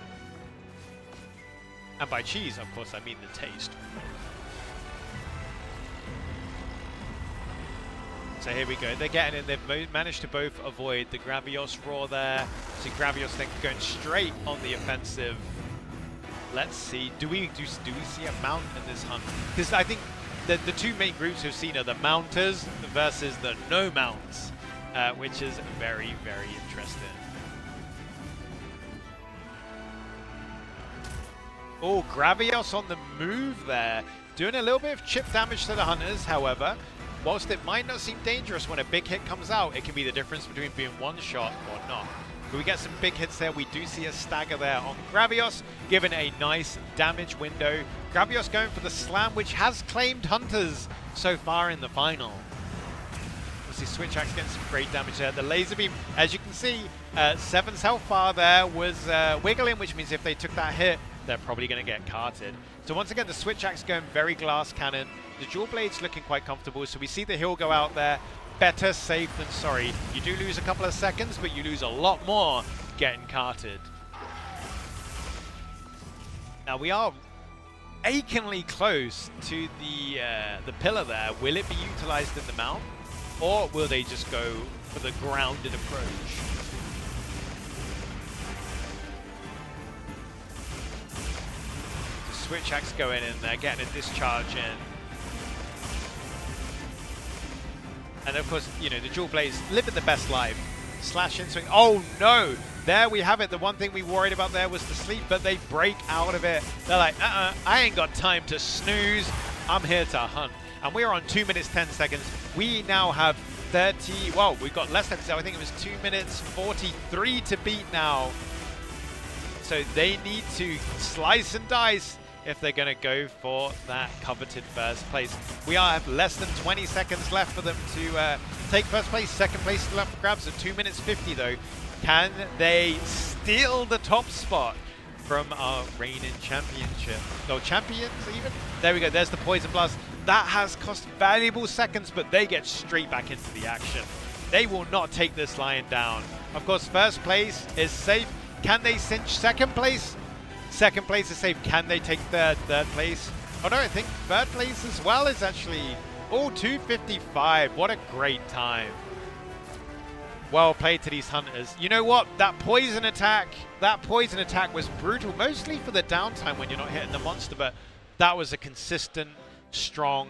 And by cheese, of course, I mean the taste. So here we go. They're getting in. They've managed to both avoid the Gravios roar there. See Gravios then going straight on the offensive. Let's see. Do we see a mount in this hunt? Because I think the two main groups we've seen are the mounters versus the no mounts, which is very, very interesting. Oh, Gravios on the move there. Doing a little bit of chip damage to the hunters, however. Whilst it might not seem dangerous when a big hit comes out, it can be the difference between being one shot or not. But we get some big hits there. We do see a stagger there on Gravios, given a nice damage window. Gravios going for the slam, which has claimed hunters so far in the final. Obviously, Switch Axe getting some great damage there. The laser beam, as you can see, 7's health bar there was wiggling, which means if they took that hit, they're probably going to get carted. So once again, the Switch Axe going very glass cannon. The dual blade's looking quite comfortable, so we see the hill go out there. Better safe than sorry. You do lose a couple of seconds, but you lose a lot more getting carted. Now we are achingly close to the pillar there. Will it be utilized in the mount, or will they just go for the grounded approach? Switch Axe going in there, getting a discharge in. And of course, you know, the dual blades living the best life. Slash in swing. Oh no! There we have it. The one thing we worried about there was the sleep, but they break out of it. They're like, I ain't got time to snooze. I'm here to hunt. And we're on 2 minutes, 10 seconds. We now have 30, well, we've got less than, so I think it was 2 minutes, 43 to beat now. So they need to slice and dice if they're going to go for that coveted first place. We have less than 20 seconds left for them to take first place. Second place still up for grabs at 2 minutes 50 though. Can they steal the top spot from our reigning championship? No, champions even? There we go, there's the poison blast. That has cost valuable seconds, but they get straight back into the action. They will not take this lying down. Of course, first place is safe. Can they cinch second place? Second place is safe. Can they take third place? Oh no, I think third place as well is actually, oh, 2:55. What a great time. Well played to these hunters. You know what? That poison attack was brutal, mostly for the downtime when you're not hitting the monster, but that was a consistent, strong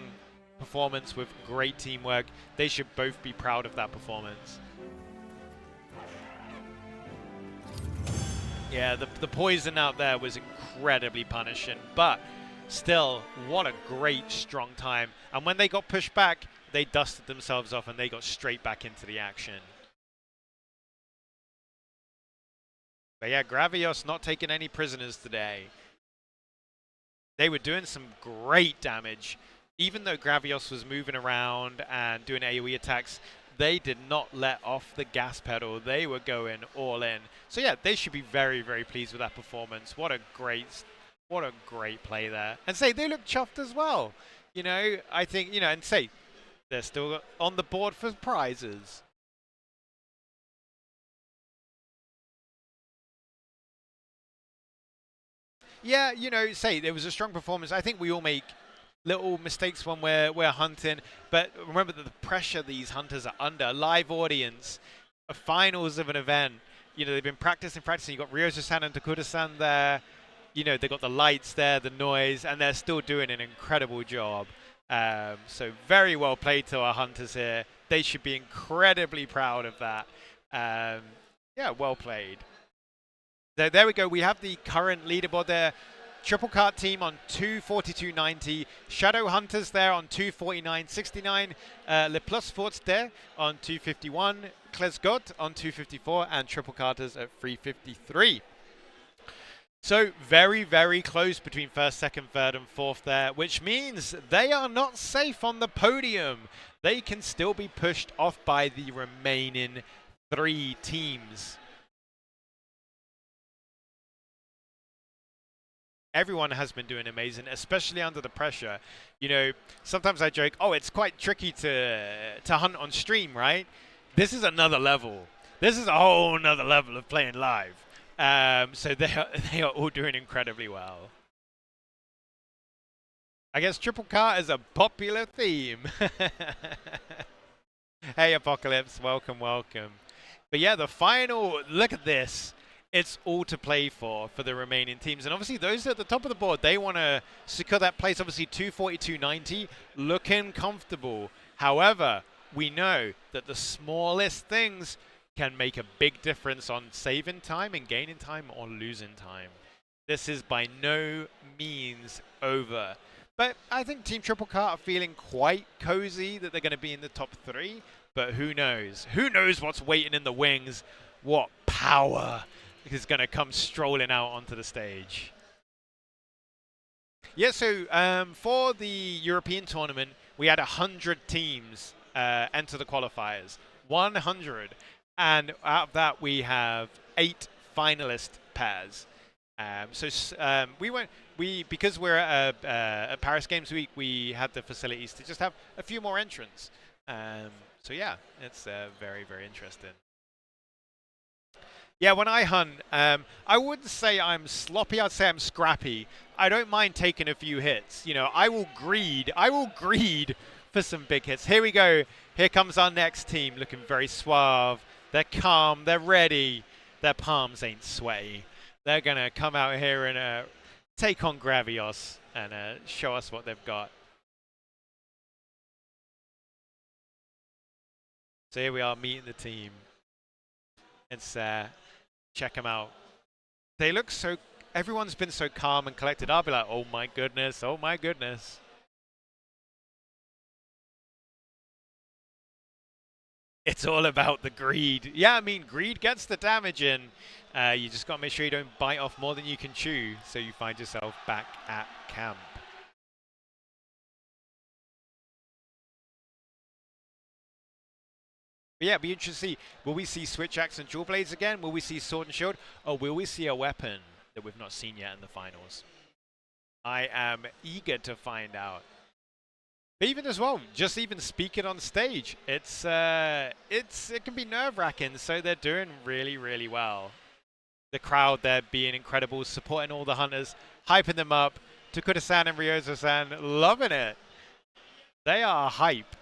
performance with great teamwork. They should both be proud of that performance. Yeah, the poison out there was incredibly punishing, but still, what a great, strong time. And when they got pushed back, they dusted themselves off and they got straight back into the action. But yeah, Gravios not taking any prisoners today. They were doing some great damage. Even though Gravios was moving around and doing AoE attacks, they did not let off the gas pedal. They were going all in. So yeah, they should be very, very pleased with that performance. What a great play there. And say, they look chuffed as well. You know, I think, you know, and say, they're still on the board for prizes. Yeah, you know, say, there was a strong performance. I think we all make little mistakes when we're hunting, but remember that the pressure these hunters are under, a live audience, a finals of an event, you know, they've been practicing. You got Ryozo-san and Dakota-san there, you know, they got the lights there, the noise, and they're still doing an incredible job. So very well played to our hunters here. They should be incredibly proud of that. Yeah, well played. There we go. We have the current leaderboard there. Triple Cart team on 242.90. Shadow Hunters there on 249.69. Le Plus Forts there on 251. Klesgot on 254. And Triple Carters at 353. So very, very close between first, second, third, and fourth there, which means they are not safe on the podium. They can still be pushed off by the remaining 3 teams. Everyone has been doing amazing, especially under the pressure. You know, sometimes I joke, oh, it's quite tricky to hunt on stream, right? This is another level. This is a whole nother level of playing live. So they are all doing incredibly well. I guess Triple Cart is a popular theme. Hey, Apocalypse, welcome, welcome. But yeah, the final, look at this. It's all to play for the remaining teams. And obviously those at the top of the board, they want to secure that place. Obviously 242.90, looking comfortable. However, we know that the smallest things can make a big difference on saving time and gaining time or losing time. This is by no means over. But I think Team Triple Cart are feeling quite cozy that they're going to be in the top 3. But who knows? Who knows what's waiting in the wings? What power is going to come strolling out onto the stage? Yeah, so for the European tournament, we had 100 teams enter the qualifiers. 100. And out of that, we have 8 finalist pairs. Because we're at Paris Games Week, we had the facilities to just have a few more entrants. So yeah, it's very, very interesting. Yeah, when I hunt, I wouldn't say I'm sloppy. I'd say I'm scrappy. I don't mind taking a few hits. You know, I will greed for some big hits. Here we go. Here comes our next team, looking very suave. They're calm. They're ready. Their palms ain't sweaty. They're going to come out here and take on Gravios and show us what they've got. So here we are meeting the team. It's check them out. They look so, everyone's been so calm and collected. I'll be like, oh my goodness, oh my goodness. It's all about the greed. Yeah, I mean, greed gets the damage in. You just got to make sure you don't bite off more than you can chew, so you find yourself back at camp. But yeah, it'd be interesting to see, will we see switch axe and dual blades again? Will we see sword and shield? Or will we see a weapon that we've not seen yet in the finals? I am eager to find out. But even as well, just even speaking on stage, it can be nerve-wracking, so they're doing really, really well. The crowd there being incredible, supporting all the hunters, hyping them up. Takuta-san and Ryozo-san loving it. They are hype.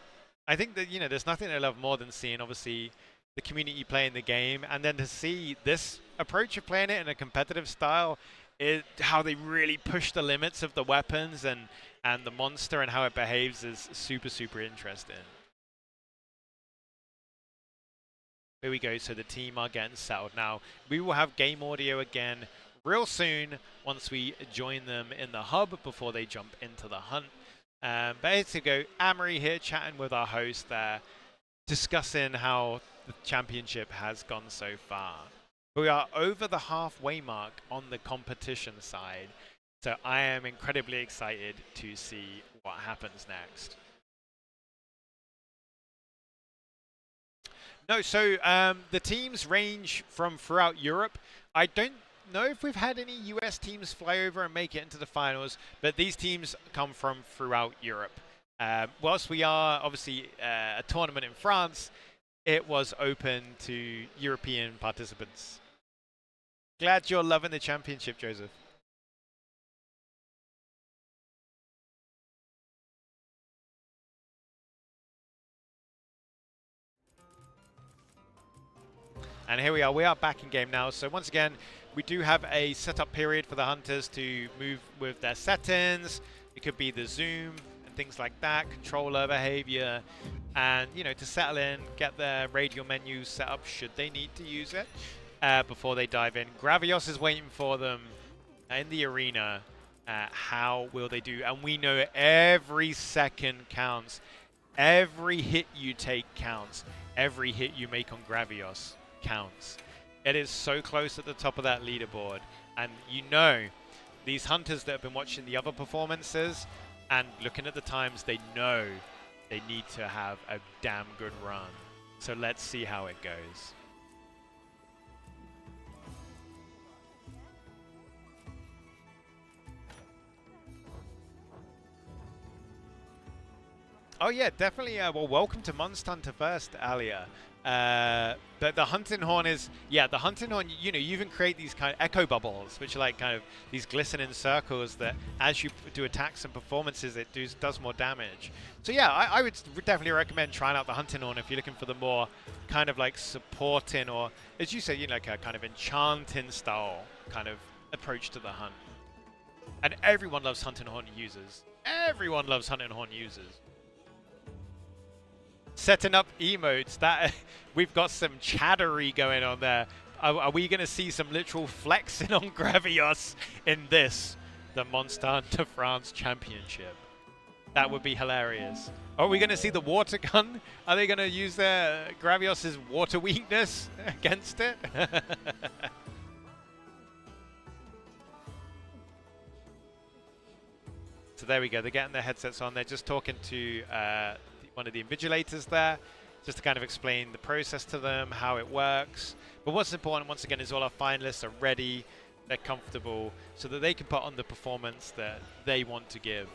I think that, you know, there's nothing I love more than seeing, obviously, the community playing the game, and then to see this approach of playing it in a competitive style, how they really push the limits of the weapons and the monster and how it behaves is super, super interesting. Here we go, so the team are getting settled. Now, we will have game audio again real soon once we join them in the hub before they jump into the hunt. But here to go, Amory here chatting with our host there, discussing how the championship has gone so far. We are over the halfway mark on the competition side, so I am incredibly excited to see what happens next. No, so the teams range from throughout Europe. I don't know if we've had any US teams fly over and make it into the finals, but these teams come from throughout Europe. Whilst we are obviously a tournament in France, it was open to European participants. Glad you're loving the championship, Joseph. And here we are back in game now. So once again, we do have a setup period for the hunters to move with their settings. It could be the zoom and things like that, controller behavior, and you know, to settle in, get their radial menu set up should they need to use it before they dive in. Gravios is waiting for them in the arena. How will they do? And we know every second counts. Every hit you take counts. Every hit you make on Gravios counts. It is so close at the top of that leaderboard. And you know, these hunters that have been watching the other performances and looking at the times, they know they need to have a damn good run. So let's see how it goes. Oh yeah, definitely. Well, welcome to Monster Hunter first, Alia. But the hunting horn is, yeah, the hunting horn, you know, you even create these kind of echo bubbles, which are like kind of these glistening circles that as you do attacks and performances, it does more damage. So yeah, I would definitely recommend trying out the hunting horn if you're looking for the more kind of like supporting, or as you say, you know, like a kind of enchanting style kind of approach to the hunt. And everyone loves hunting horn users. Everyone loves hunting horn users. Setting up emotes, that we've got some chattery going on there. Are we going to see some literal flexing on Gravios in this, the Monster Hunter France Championship? That would be hilarious. Are we going to see the water gun? Are they going to use their Gravios's water weakness against it? So there we go. They're getting their headsets on. They're just talking to one of the invigilators there, just to kind of explain the process to them, how it works. But what's important, once again, is all our finalists are ready, they're comfortable, so that they can put on the performance that they want to give.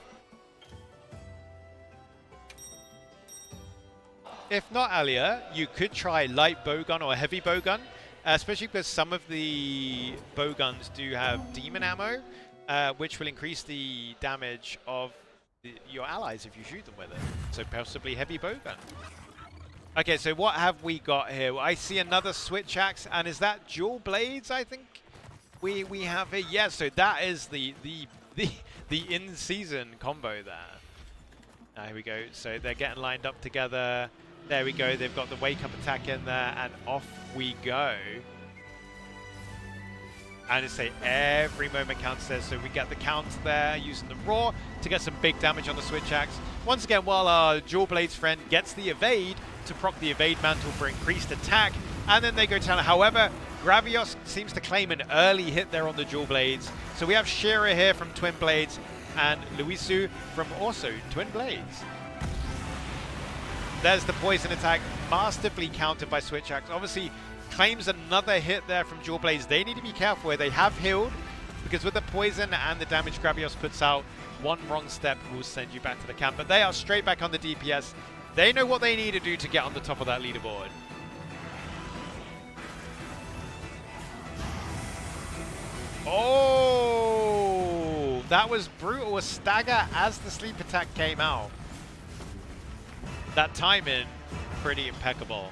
If not, Alia, you could try light bowgun or heavy bowgun, especially because some of the bowguns do have demon ammo, which will increase the damage of your allies if you shoot them with it. So possibly heavy bowgun. Okay, so what have we got here? I see another switch axe, and is that dual blades? I think we have here. Yeah, so that is the in-season combo there. Here we go. So they're getting lined up together. There we go. They've got the wake-up attack in there, and off we go. And it's every moment counts there, so we get the counts there using the raw to get some big damage on the switch axe. Once again, while our dual blades friend gets the evade to proc the evade mantle for increased attack, and then they go down. However, Gravios seems to claim an early hit there on the dual blades. So we have Shira here from Twin Blades and Luisu from also Twin Blades. There's the poison attack, masterfully countered by switch axe. Obviously, claims another hit there from dual blades. They need to be careful where they have healed, because with the poison and the damage Gravios puts out, one wrong step will send you back to the camp. But they are straight back on the DPS. They know what they need to do to get on the top of that leaderboard. Oh, that was brutal. A stagger as the sleep attack came out. That timing, pretty impeccable.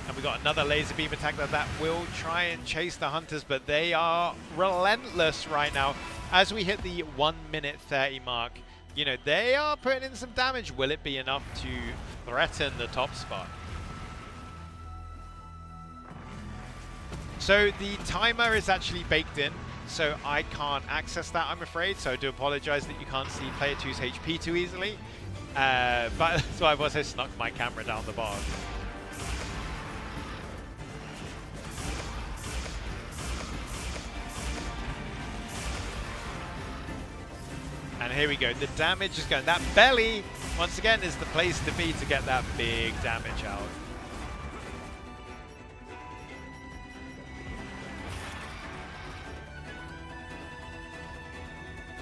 And we got another laser beam attack that will try and chase the hunters, but they are relentless right now. As we hit the 1 minute 30 mark, you know, they are putting in some damage. Will it be enough to threaten the top spot? So the timer is actually baked in, so I can't access that, I'm afraid. So I do apologize that you can't see player 2's HP too easily. But so I've also snuck my camera down the bottom. And here we go, the damage is going. That belly, once again, is the place to be to get that big damage out.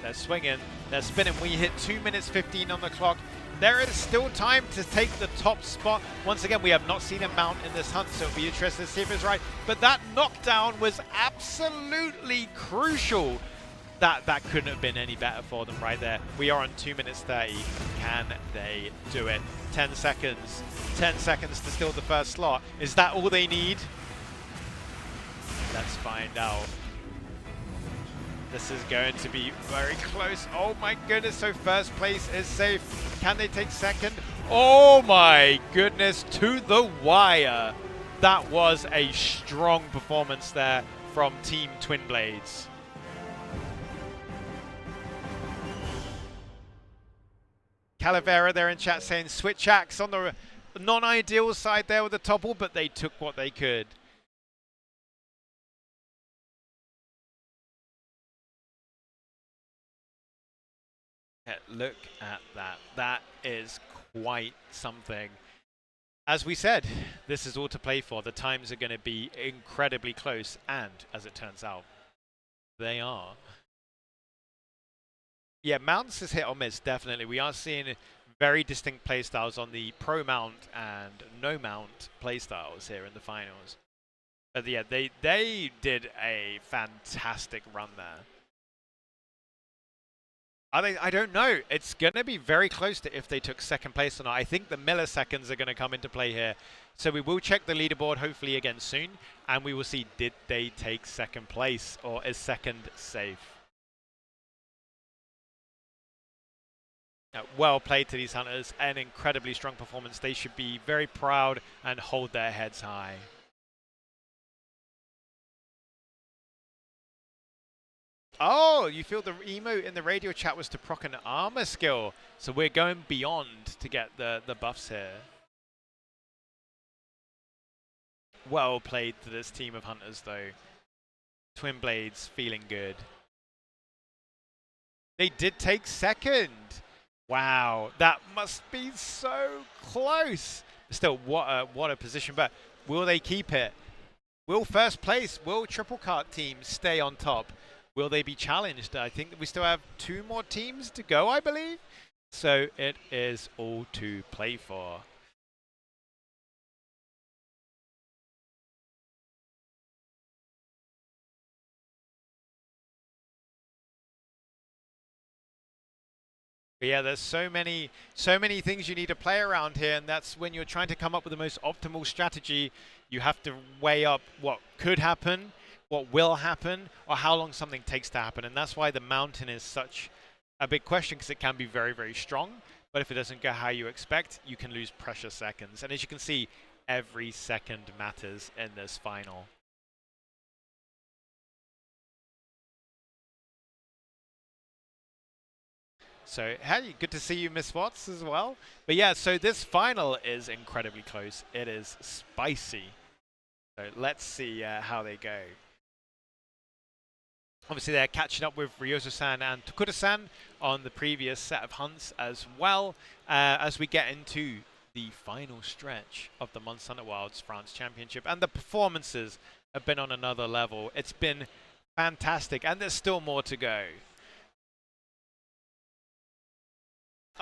They're swinging, they're spinning. We hit 2 minutes 15 on the clock. There is still time to take the top spot. Once again, we have not seen a mount in this hunt, so it'll be interesting to see if it's right. But that knockdown was absolutely crucial. That couldn't have been any better for them right there. We are on 2 minutes 30. Can they do it? 10 seconds. 10 seconds to steal the first slot. Is that all they need? Let's find out. This is going to be very close. Oh my goodness, so first place is safe. Can they take second? Oh my goodness, to the wire. That was a strong performance there from Team Twin Blades. Calavera there in chat saying switch axe on the non-ideal side there with the topple, but they took what they could. Yeah, look at that. That is quite something. As we said, this is all to play for. The times are going to be incredibly close, and as it turns out, they are. Yeah, mounts is hit or miss, definitely. We are seeing very distinct playstyles on the pro mount and no mount playstyles here in the finals. But yeah, they did a fantastic run there. I don't know. It's going to be very close to if they took second place or not. I think the milliseconds are going to come into play here. So we will check the leaderboard hopefully again soon. And we will see, did they take second place or is second safe? Well played to these hunters. An incredibly strong performance. They should be very proud and hold their heads high. Oh, you feel the emote in the radio chat was to proc an armor skill. So we're going beyond to get the buffs here. Well played to this team of hunters though. Twin Blades feeling good. They did take second. Wow, that must be so close. Still, what a position, but will they keep it? Will first place, will Triple Cart team stay on top? Will they be challenged? I think that we still have 2 more teams to go, I believe. So it is all to play for. But yeah, there's so many things you need to play around here, and that's when you're trying to come up with the most optimal strategy. You have to weigh up what could happen, what will happen, or how long something takes to happen. And that's why the mountain is such a big question, because it can be very, very strong. But if it doesn't go how you expect, you can lose precious seconds. And as you can see, every second matters in this final. So, hey, good to see you, Miss Watts, as well. But yeah, so this final is incredibly close. It is spicy. So let's see how they go. Obviously, they're catching up with Ryozo-san and Tokuda-san on the previous set of hunts as well, as we get into the final stretch of the Monster Hunter Wilds France Championship. And the performances have been on another level. It's been fantastic, and there's still more to go.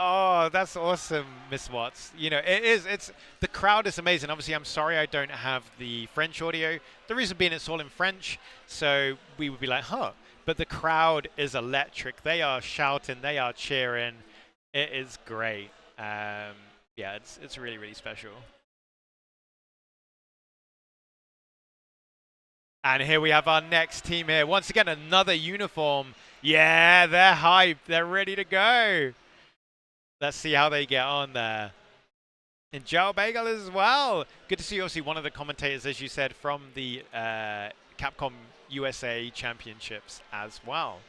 Oh, that's awesome, Miss Watts. You know, it's the crowd is amazing. Obviously, I'm sorry I don't have the French audio. The reason being it's all in French, so we would be like, huh. But the crowd is electric. They are shouting, they are cheering. It is great. Yeah, it's really, really special. And here we have our next team here. Once again, another uniform. Yeah, they're hyped. They're ready to go. Let's see how they get on there. And Joe Bagel as well. Good to see, obviously, one of the commentators, as you said, from the Capcom USA Championships as well.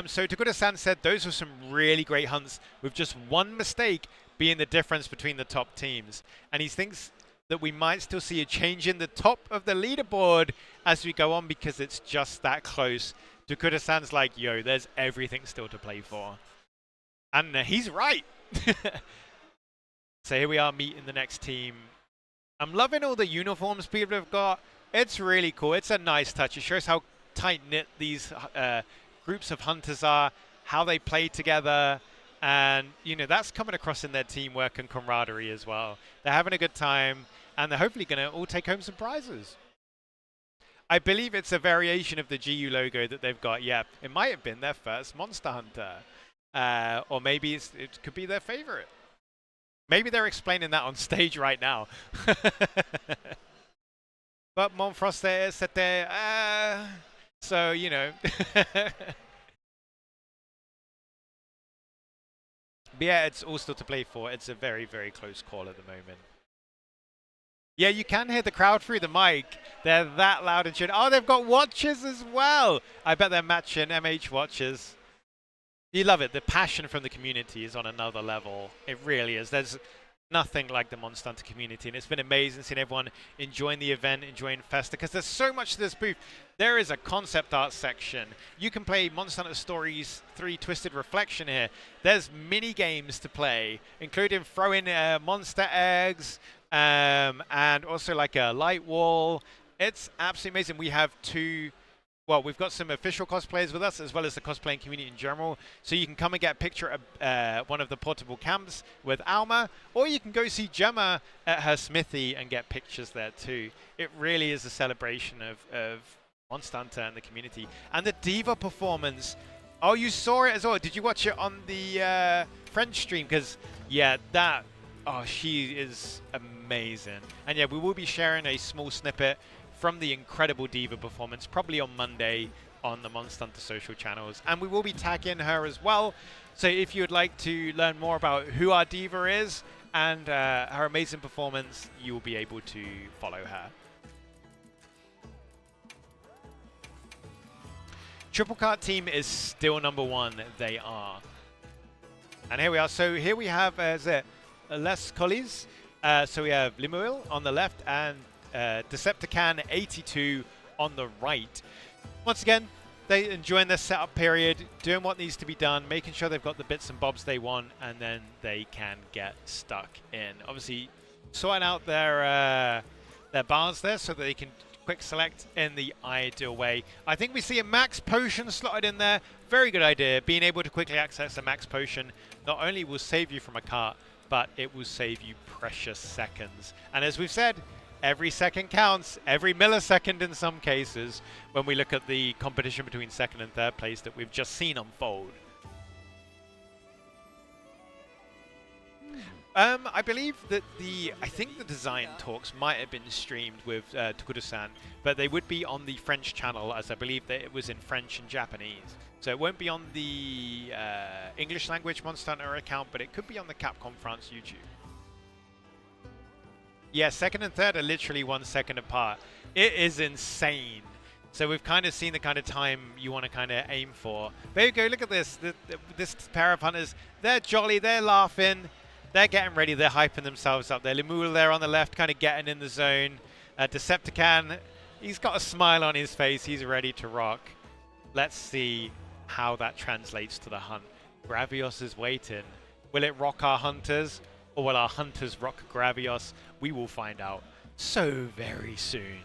So Tokuda-san said those were some really great hunts with just one mistake being the difference between the top teams. And he thinks that we might still see a change in the top of the leaderboard as we go on because it's just that close. Tokuda-san's like, yo, there's everything still to play for. And he's right. So here we are meeting the next team. I'm loving all the uniforms people have got. It's really cool. It's a nice touch. It shows how tight-knit these groups of hunters are, how they play together. And, you know, that's coming across in their teamwork and camaraderie as well. They're having a good time, and they're hopefully going to all take home some prizes. I believe it's a variation of the GU logo that they've got. Yeah, it might have been their first Monster Hunter. Or maybe it could be their favorite. Maybe they're explaining that on stage right now. But Monfrost there said there, so, you know. But yeah, it's all still to play for. It's a very, very close call at the moment. Yeah, you can hear the crowd through the mic. They're that loud and cheering. Oh, they've got watches as well. I bet they're matching MH watches. You love it. The passion from the community is on another level. It really is. There's nothing like the Monster Hunter community, and it's been amazing seeing everyone enjoying the event, enjoying Festa, because there's so much to this booth. There is a concept art section. You can play Monster Hunter Stories 3 Twisted Reflection here. There's mini games to play, including throwing monster eggs, and also like a light wall. It's absolutely amazing. We have we've got some official cosplayers with us, as well as the cosplaying community in general. So you can come and get a picture of one of the portable camps with Alma, or you can go see Gemma at her smithy and get pictures there too. It really is a celebration of Monster Hunter and the community. And the Diva performance. Oh, you saw it as well. Did you watch it on the French stream? Because, yeah, she is amazing. And yeah, we will be sharing a small snippet from the incredible Diva performance, probably on Monday on the Monster Hunter social channels. And we will be tagging her as well. So if you would like to learn more about who our Diva is and her amazing performance, you will be able to follow her. Triple Cart team is still #1. They are. And here we are. So here we have Les Collies. So we have Limuil on the left and Decepticon 82 on the right. Once again, they enjoying their setup period, doing what needs to be done, making sure they've got the bits and bobs they want, and then they can get stuck in. Obviously, sorting out their bars there so that they can quick select in the ideal way. I think we see a max potion slotted in there. Very good idea. Being able to quickly access a max potion not only will save you from a cart, but it will save you precious seconds. And as we've said, every second counts, every millisecond in some cases, when we look at the competition between second and third place that we've just seen unfold. I believe that I think the design talks might have been streamed with Tokuro-san, but they would be on the French channel, as I believe that it was in French and Japanese. So it won't be on the English language Monster Hunter account, but it could be on the Capcom France YouTube. Yeah, second and third are literally 1 second apart. It is insane. So we've kind of seen the kind of time you want to kind of aim for. There you go, look at this. This pair of hunters, they're jolly, they're laughing. They're getting ready, they're hyping themselves up there. Lemul there on the left, kind of getting in the zone. Decepticon, he's got a smile on his face, he's ready to rock. Let's see how that translates to the hunt. Gravios is waiting. Will it rock our hunters, or will our hunters rock Gravios? We will find out so very soon.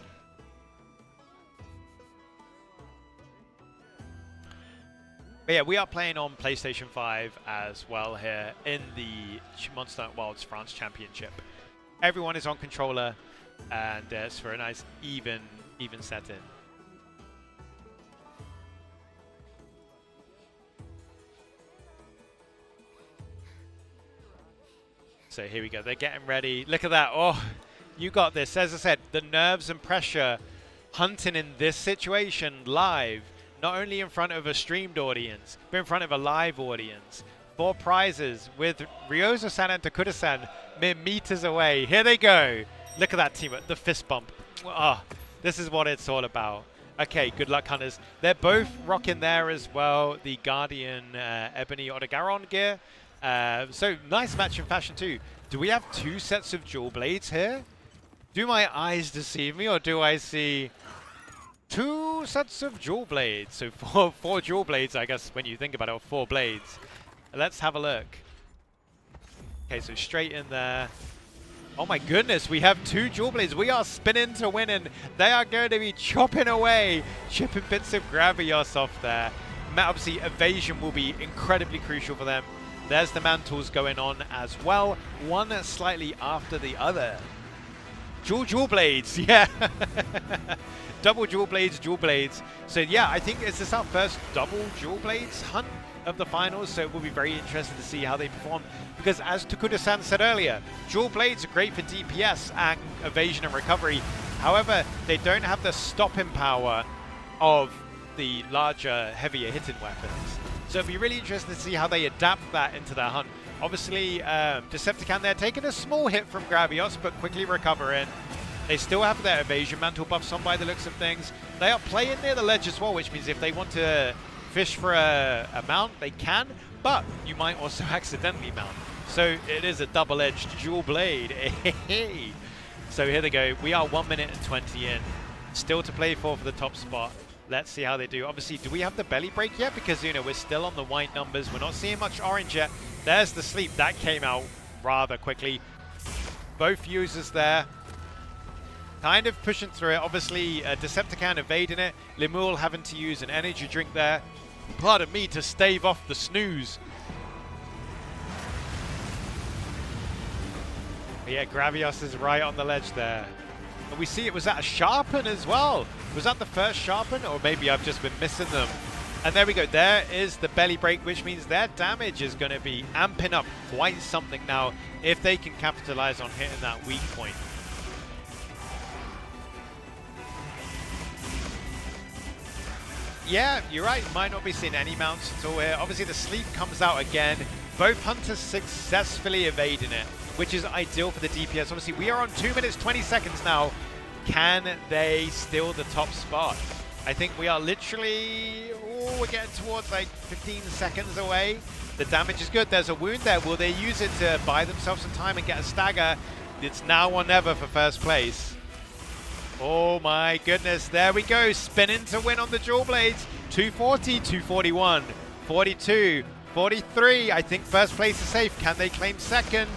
But yeah, we are playing on PlayStation 5 as well here in the Monster Hunter Wilds France Championship. Everyone is on controller, and it's for a nice even setting. So here we go. They're getting ready. Look at that. Oh, you got this. As I said, the nerves and pressure hunting in this situation live. Not only in front of a streamed audience, but in front of a live audience. 4 prizes with Ryozo-san and Tokuro-san mere meters away. Here they go. Look at that team, the fist bump. Oh, this is what it's all about. Okay, good luck, hunters. They're both rocking there as well, the Guardian Ebony Odogaron gear. So nice match in fashion too. Do we have 2 sets of dual blades here? Do my eyes deceive me, or do I see 2 sets of dual blades? So four dual blades, I guess, when you think about it, or 4 blades. Let's have a look. Okay, so straight in there. Oh my goodness, we have 2 dual blades. We are spinning to win, and they are going to be chopping away, chipping bits of Gravios off there. Obviously, evasion will be incredibly crucial for them. There's the mantles going on as well, one slightly after the other. Dual blades, yeah. Double dual blades. So yeah, I think is this our first double dual blades hunt of the finals, so it will be very interesting to see how they perform, because as Tokuro-san said earlier, dual blades are great for DPS and evasion and recovery. However, they don't have the stopping power of the larger, heavier hitting weapons. So it'll be really interesting to see how they adapt that into their hunt. Obviously, Decepticon there taking a small hit from Gravios, but quickly recovering. They still have their evasion mantle buffs on by the looks of things. They are playing near the ledge as well, which means if they want to fish for a mount, they can, but you might also accidentally mount. So it is a double-edged dual blade. So here they go. We are 1 minute and 20 in. Still to play for the top spot. Let's see how they do. Obviously, do we have the belly break yet? Because, you know, we're still on the white numbers. We're not seeing much orange yet. There's the sleep. That came out rather quickly. Both users there. Kind of pushing through it. Obviously, Decepticon evading it. Lemul having to use an energy drink there. Pardon me, to stave off the snooze. But yeah, Gravios is right on the ledge there. And we see it was that a sharpen as well. Was that the first sharpen? Or maybe I've just been missing them. And there we go. There is the belly break, which means their damage is going to be amping up quite something now if they can capitalize on hitting that weak point. Yeah, you're right. Might not be seeing any mounts at all here. Obviously, the sleep comes out again. Both hunters successfully evading it, which is ideal for the DPS. Obviously, we are on 2 minutes, 20 seconds now. Can they steal the top spot? I think we are literally, we're getting towards like 15 seconds away. The damage is good. There's a wound there. Will they use it to buy themselves some time and get a stagger? It's now or never for first place. Oh my goodness, there we go. Spinning to win on the dual blades. 240, 241, 42, 43. I think first place is safe. Can they claim second?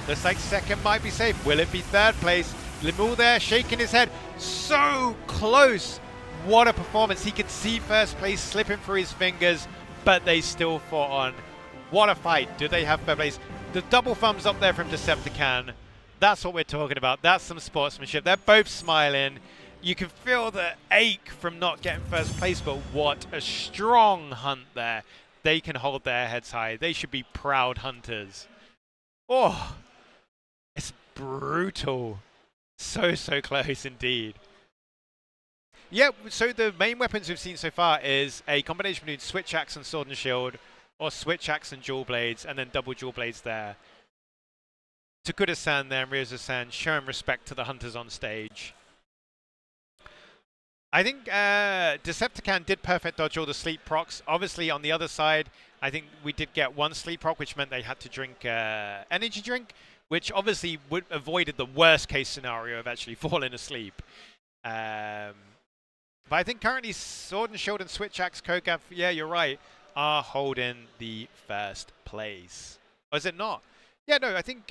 Looks like second might be safe. Will it be third place? Lemul there shaking his head. So close. What a performance. He could see first place slipping through his fingers, but they still fought on. What a fight. Do they have third place? The double thumbs up there from Decepticon. That's what we're talking about. That's some sportsmanship. They're both smiling. You can feel the ache from not getting first place, but what a strong hunt there. They can hold their heads high. They should be proud hunters. Oh, it's brutal. So close indeed. Yeah, so the main weapons we've seen so far is a combination between switch axe and sword and shield, or switch axe and dual blades, and then double dual blades there. Takuda-san there and Ryoza-san showing respect to the hunters on stage. I think Decepticon did perfect dodge all the sleep procs. Obviously, on the other side, I think we did get one sleep proc, which meant they had to drink energy drink, which obviously would avoided the worst case scenario of actually falling asleep. But I think currently Sword and Shield and Switch Axe Kogath, yeah, you're right, are holding the first place. Or is it not? Yeah, no, I think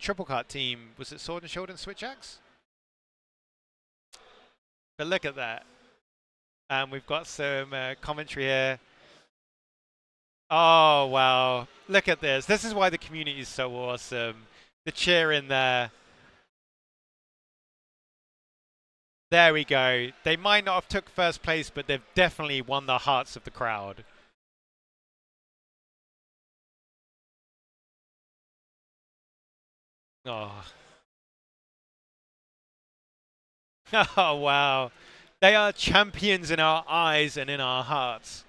Triple Cart team, was it Sword and Shield and Switch Axe? But look at that. And we've got some commentary here. Oh, wow. Look at this. This is why the community is so awesome. The cheer in there. There we go. They might not have took first place, but they've definitely won the hearts of the crowd. Oh. Oh, wow. They are champions in our eyes and in our hearts.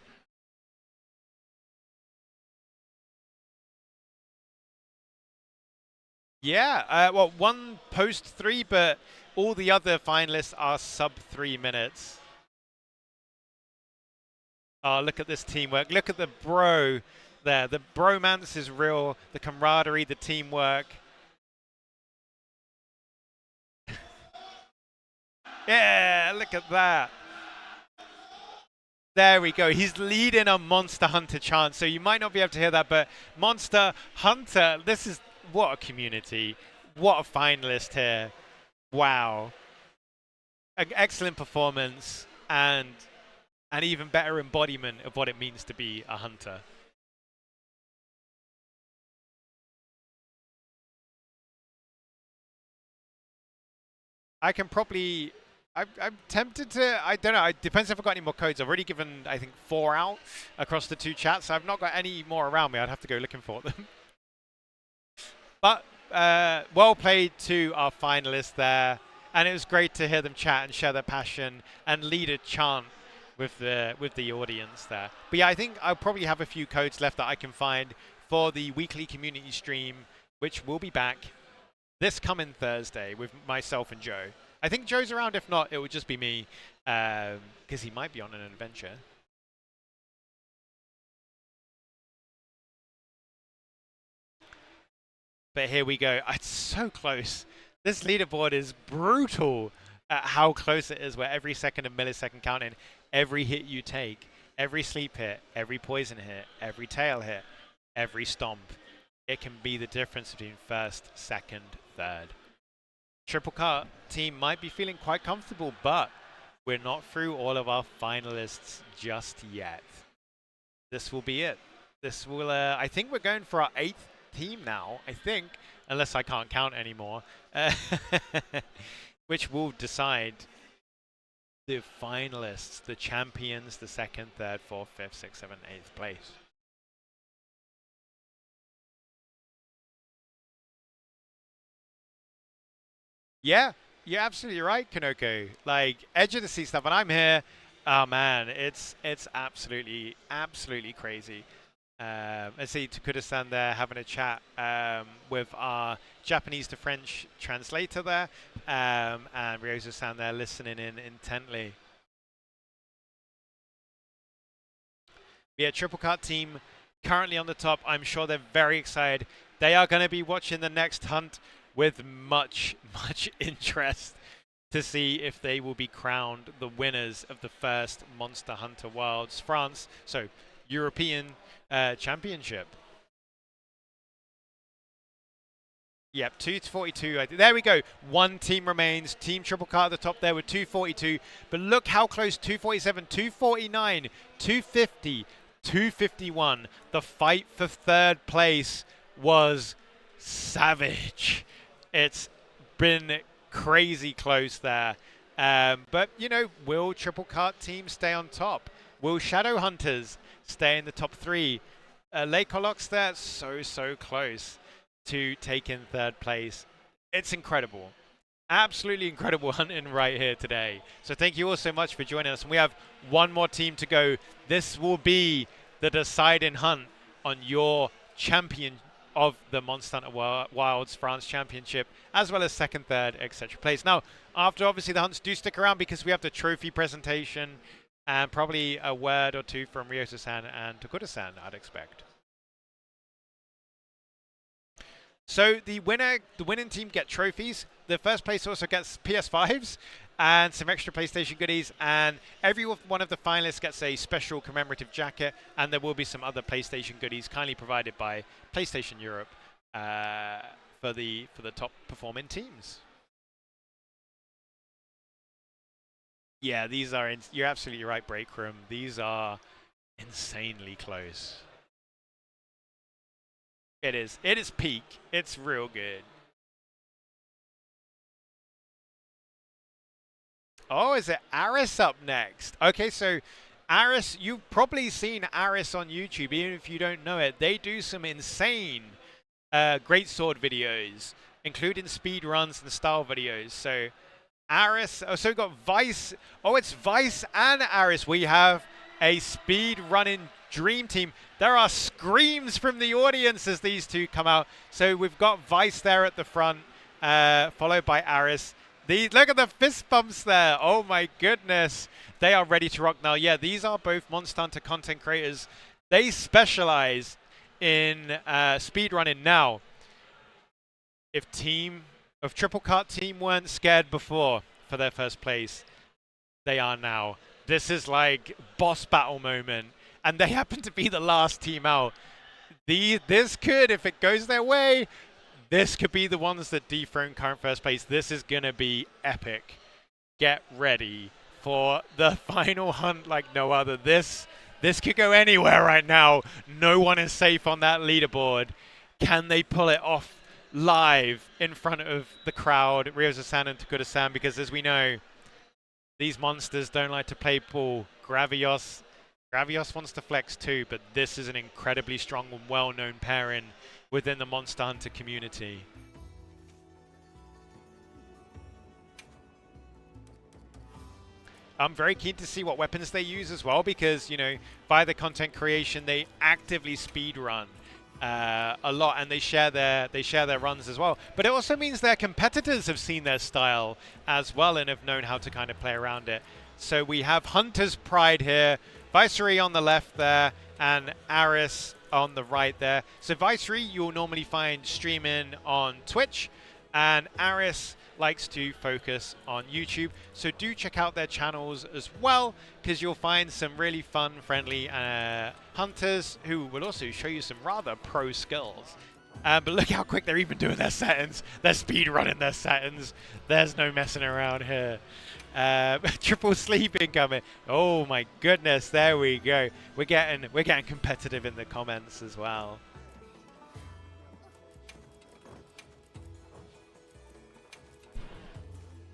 Yeah, well, one post 3, but all the other finalists are sub 3 minutes. Oh, look at this teamwork. Look at the bro there. The bromance is real. The camaraderie, the teamwork. Yeah, look at that. There we go. He's leading a Monster Hunter chant, so you might not be able to hear that, but Monster Hunter, this is, what a community. What a finalist here. Wow. An excellent performance and an even better embodiment of what it means to be a hunter. I can probably... I'm tempted to, I don't know, it depends if I've got any more codes. I've already given, I think, 4 out across the 2 chats. So I've not got any more around me. I'd have to go looking for them. But well played to our finalists there. And it was great to hear them chat and share their passion and lead a chant with the audience there. But yeah, I think I'll probably have a few codes left that I can find for the weekly community stream, which will be back this coming Thursday with myself and Joe. I think Joe's around. If not, it would just be me, because he might be on an adventure. But here we go. It's so close. This leaderboard is brutal at how close it is, where every second and millisecond counting, every hit you take, every sleep hit, every poison hit, every tail hit, every stomp. It can be the difference between first, second, third. Triple Cut team might be feeling quite comfortable, but we're not through all of our finalists just yet. This will be it. This will, I think we're going for our 8th team now, I think, unless I can't count anymore, which will decide the finalists, the champions, the 2nd, 3rd, 4th, 5th, 6th, 7th, 8th place. Yeah, you're absolutely right, Kanoko. Like, edge of the seat stuff, and I'm here. Oh man, it's absolutely crazy. Let's see Takuda-san there having a chat with our Japanese to French translator there, and Ryozo-san there listening in intently. Yeah, Triple Cut team currently on the top. I'm sure they're very excited. They are going to be watching the next hunt with much interest to see if they will be crowned the winners of the first Monster Hunter Wilds France, so European Championship. Yep, 242. There we go. One team remains. Team Triple Cut at the top there with 242. But look how close. 247, 249, 250, 251. The fight for 3rd place was savage. It's been crazy close there. But, you know, will Triple Cut team stay on top? Will Shadow Hunters stay in the top 3? Leikolox there, so close to taking 3rd place. It's incredible. Absolutely incredible hunting right here today. So thank you all so much for joining us. And we have one more team to go. This will be the deciding hunt on your champion of the Monster Hunter Wilds France Championship, as well as 2nd, 3rd, etc. place. Now, after obviously the hunts, do stick around because we have the trophy presentation and probably a word or two from Ryozo-san and Takuda-san, I'd expect. So the winning team get trophies. The first place also gets PS5s and some extra PlayStation goodies. And every one of the finalists gets a special commemorative jacket. And there will be some other PlayStation goodies kindly provided by PlayStation Europe for the top performing teams. Yeah, these are. You're absolutely right, Breakroom. These are insanely close. It is. It is peak. It's real good. Oh, is it Aris up next? Okay, so Aris, you've probably seen Aris on YouTube, even if you don't know it. They do some insane great sword videos, including speed runs and style videos. So Aris, oh, so we've got Vice. Oh, it's Vice and Aris. We have a speed running dream team. There are screams from the audience as these two come out. So we've got Vice there at the front, followed by Aris. Look at the fist bumps there. Oh my goodness. They are ready to rock now. Yeah, these are both Monster Hunter content creators. They specialize in speedrunning now. If Triple Cut team weren't scared before for their first place, they are now. This is like boss battle moment. And they happen to be the last team out. This could, if it goes their way, this could be the ones that dethrone current first place. This is going to be epic. Get ready for the final hunt like no other. This could go anywhere right now. No one is safe on that leaderboard. Can they pull it off live in front of the crowd, Ryozo-san and Takuda-san? Because as we know, these monsters don't like to play pool. Gravios wants to flex too, but this is an incredibly strong and well-known pairing within the Monster Hunter community. I'm very keen to see what weapons they use as well, because, you know, via the content creation, they actively speed run a lot, and they share their runs as well. But it also means their competitors have seen their style as well and have known how to kind of play around it. So we have Hunter's Pride here, Viceroy on the left there, and Aris on the right there. So Vicery, you'll normally find streaming on Twitch, and Aris likes to focus on YouTube. So do check out their channels as well, because you'll find some really fun, friendly hunters who will also show you some rather pro skills. But look how quick they're even doing their settings. They're speed running their settings. There's no messing around here. Triple sleep incoming. Oh my goodness, there we go. We're getting competitive in the comments as well.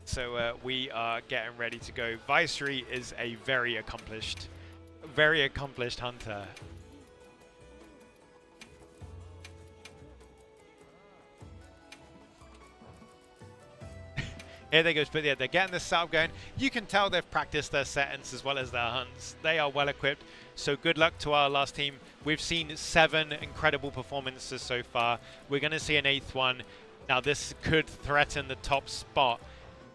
So we are getting ready to go. Vicery is a very accomplished hunter. Here they go, but yeah, they're getting the setup going. You can tell they've practiced their settings as well as their hunts. They are well equipped, so good luck to our last team. We've seen 7 incredible performances so far. We're going to see an 8th one. Now this could threaten the top spot.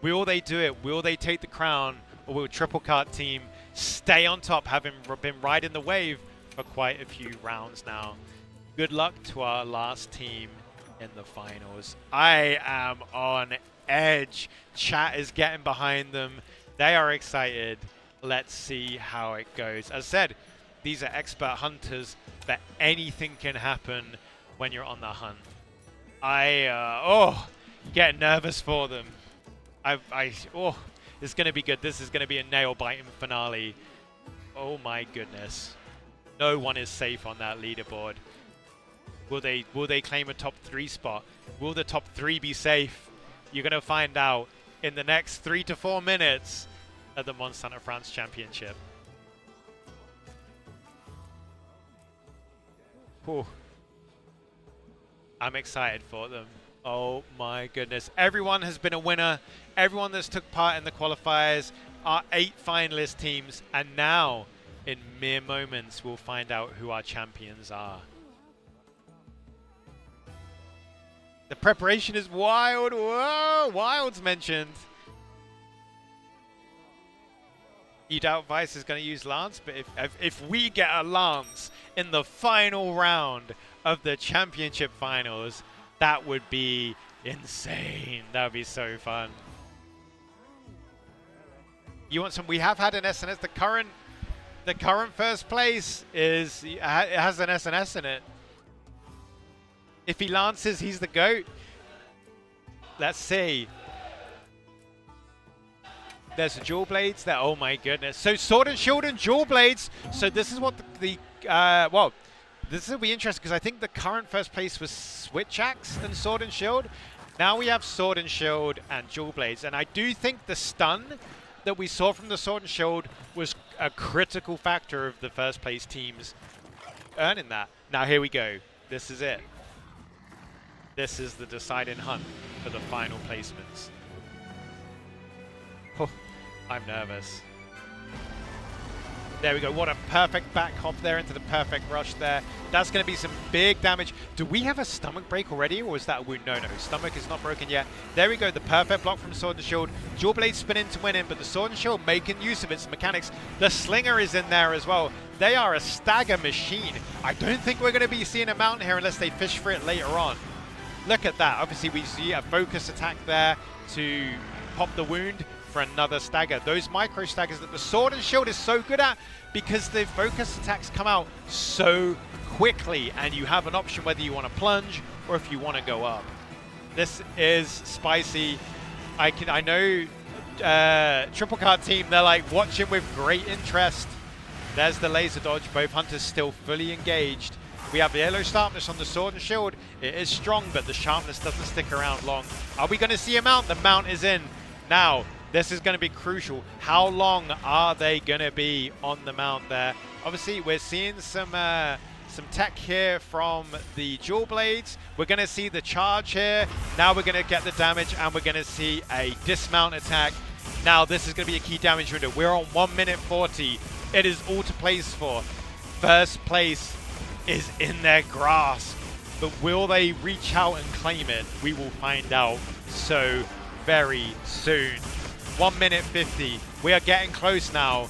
Will they do it? Will they take the crown? Or will Triple Cart team stay on top, having been riding the wave for quite a few rounds now? Good luck to our last team in the finals. I am on edge. Chat is getting behind them. They are excited. Let's see how it goes. As I said, these are expert hunters, but anything can happen when you're on the hunt. Get nervous for them. It's going to be good. This is going to be a nail-biting finale. Oh my goodness. No one is safe on that leaderboard. Will they claim a top 3 spot? Will the top 3 be safe? You're going to find out in the next 3 to 4 minutes at the Monster Hunter France Championship. Whew. I'm excited for them. Oh my goodness. Everyone has been a winner. Everyone that's took part in the qualifiers are 8 finalist teams. And now, in mere moments, we'll find out who our champions are. The preparation is wild. Whoa, wild's mentioned. You doubt Vice is going to use Lance, but if we get a Lance in the final round of the championship finals, that would be insane. That would be so fun. You want some? We have had an SNS. The current first place it has an SNS in it. If he lances, he's the GOAT. Let's see. There's the Dual Blades there. Oh my goodness. So Sword and Shield and Dual Blades. So this is what this will be interesting, because I think the current first place was Switch Axe and Sword and Shield. Now we have Sword and Shield and Dual Blades. And I do think the stun that we saw from the Sword and Shield was a critical factor of the first place teams earning that. Now here we go. This is it. This is the deciding hunt for the final placements. Oh, I'm nervous. There we go. What a perfect back hop there into the perfect rush there. That's going to be some big damage. Do we have a stomach break already, or is that a wound? No, stomach is not broken yet. There we go. The perfect block from Sword and Shield. Dual Blade spin in to win in, but the Sword and Shield making use of its mechanics. The Slinger is in there as well. They are a stagger machine. I don't think we're going to be seeing a mountain here unless they fish for it later on. Look at that. Obviously, we see a focus attack there to pop the wound for another stagger. Those micro staggers that the Sword and Shield is so good at, because the focus attacks come out so quickly, and you have an option whether you want to plunge or if you want to go up. This is spicy. I know Triple Card team, they're like watching with great interest. There's the laser dodge. Both hunters still fully engaged. We have the yellow sharpness on the Sword and Shield. It is strong, but the sharpness doesn't stick around long. Are we going to see a mount? The mount is in. Now, this is going to be crucial. How long are they going to be on the mount there? Obviously, we're seeing some tech here from the Dual Blades. We're going to see the charge here. Now we're going to get the damage, and we're going to see a dismount attack. Now, this is going to be a key damage window. We're on 1 minute 40. It is all to place for. First place is in their grasp, but will they reach out and claim it? We will find out so very soon. 1 minute 50. We are getting close now.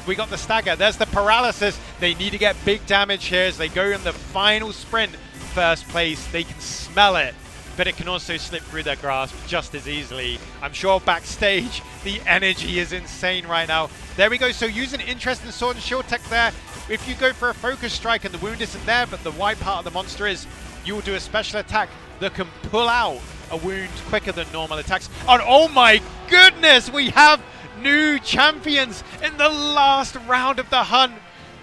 We got the stagger. There's the paralysis. They need to get big damage here as they go in the final sprint. First place, they can smell it, but it can also slip through their grasp just as easily. I'm sure backstage, the energy is insane right now. There we go. So using interest in sword and shield tech there. If you go for a focus strike and the wound isn't there, but the white part of the monster is, you will do a special attack that can pull out a wound quicker than normal attacks. And oh my goodness, we have new champions in the last round of the hunt.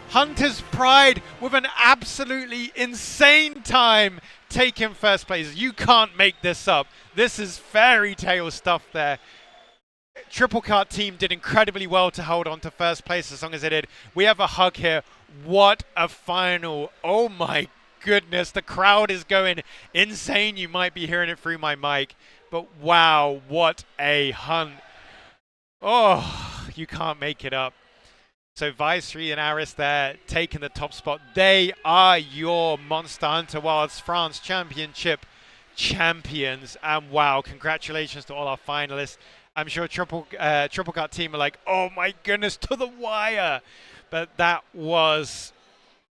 Hunter's Pride with an absolutely insane time taking first place. You can't make this up. This is fairy tale stuff there. Triple Cart team did incredibly well to hold on to first place as long as they did. We have a hug here. What a final. Oh my goodness. The crowd is going insane. You might be hearing it through my mic. But wow, what a hunt. Oh, you can't make it up. So Vicery and Aris there taking the top spot. They are your Monster Hunter Wilds France Championship champions. And wow, congratulations to all our finalists. I'm sure Triple Cut team are like, oh my goodness, to the wire. But that was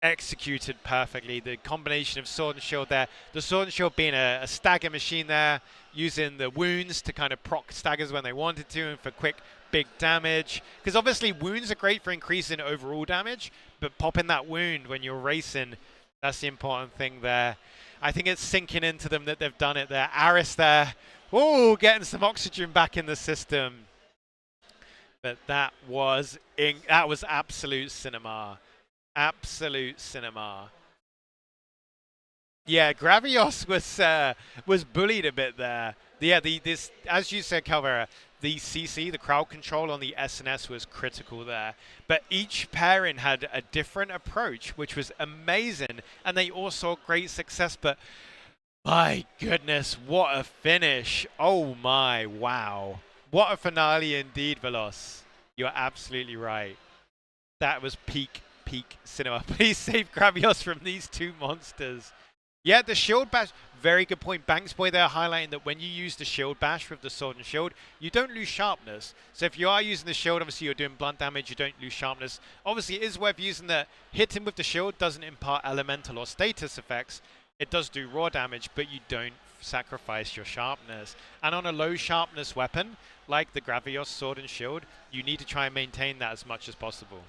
executed perfectly. The combination of sword and shield there. The sword and shield being a stagger machine there, using the wounds to kind of proc staggers when they wanted to and for quick big damage. Because obviously wounds are great for increasing overall damage, but popping that wound when you're racing, that's the important thing there. I think it's sinking into them that they've done it there. Aris there. Oh, getting some oxygen back in the system. But that was absolute cinema. Absolute cinema. Yeah, Gravios was bullied a bit there. Yeah, this as you said, Calvera, the CC, the crowd control on the SNS was critical there. But each pairing had a different approach, which was amazing, and they all saw great success. But my goodness, what a finish. Oh my, wow. What a finale indeed, Veloz. You're absolutely right. That was peak cinema. Please save Gravios from these two monsters. Yeah, the shield bash, very good point. Banks Boy there highlighting that when you use the shield bash with the sword and shield, you don't lose sharpness. So if you are using the shield, obviously you're doing blunt damage, you don't lose sharpness. Obviously it is worth using the hitting with the shield doesn't impart elemental or status effects. It does do raw damage, but you don't sacrifice your sharpness. And on a low sharpness weapon, like the Gravios sword and shield, you need to try and maintain that as much as possible.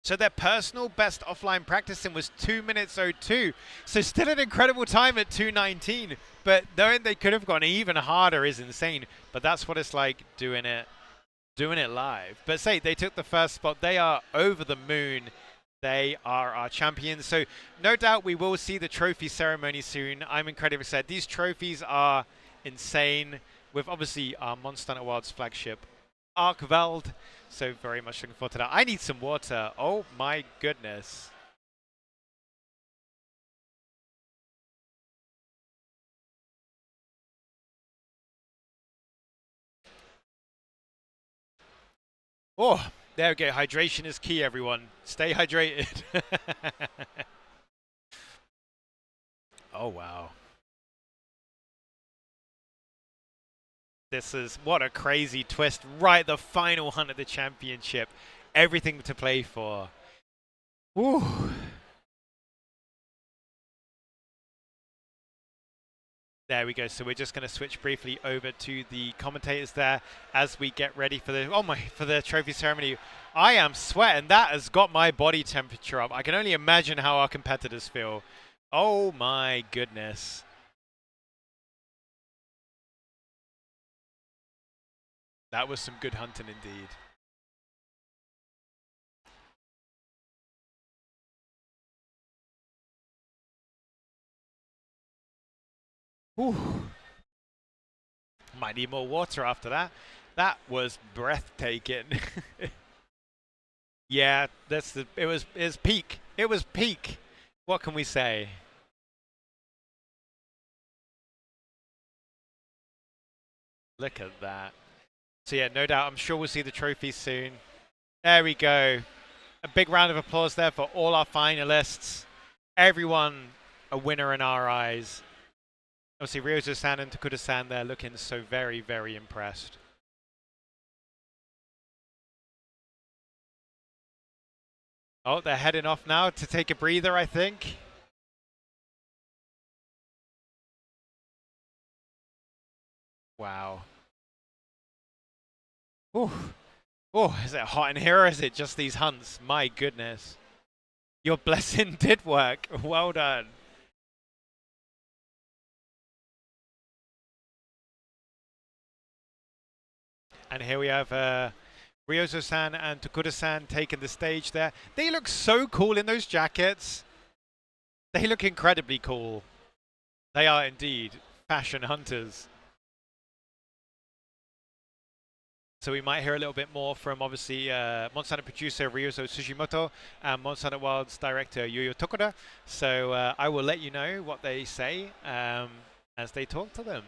So their personal best offline practicing was 2 minutes 02. So still an incredible time at 2:19. But knowing they could have gone even harder is insane. But that's what it's like doing it live. But say they took the first spot. They are over the moon. They are our champions. So no doubt we will see the trophy ceremony soon. I'm incredibly excited. These trophies are insane with obviously our Monster Hunter Wilds flagship Arkveld. So very much looking forward to that. I need some water. Oh my goodness. Oh, there we go. Hydration is key, everyone. Stay hydrated. Oh, wow. This is, what a crazy twist. Right, the final hunt of the championship. Everything to play for. Woo. There we go. So we're just going to switch briefly over to the commentators there as we get ready for the trophy ceremony. I am sweating. That has got my body temperature up. I can only imagine how our competitors feel. Oh my goodness. That was some good hunting indeed. Whew. Might need more water after that. That was breathtaking. Yeah, it was peak. It was peak. What can we say? Look at that. So yeah, no doubt, I'm sure we'll see the trophy soon. There we go. A big round of applause there for all our finalists. Everyone a winner in our eyes. Obviously, Ryozo-san and Takuda-san there looking so very, very impressed. Oh, they're heading off now to take a breather, I think. Wow. Ooh. Oh, is it hot in here or is it just these hunts? My goodness. Your blessing did work. Well done. And here we have Ryozo-san and Tokura-san taking the stage there. They look so cool in those jackets. They look incredibly cool. They are indeed fashion hunters. So we might hear a little bit more from obviously Monster Hunter producer Ryozo Tsujimoto and Monster Hunter Wilds director Yuyo Tokura. So I will let you know what they say as they talk to them.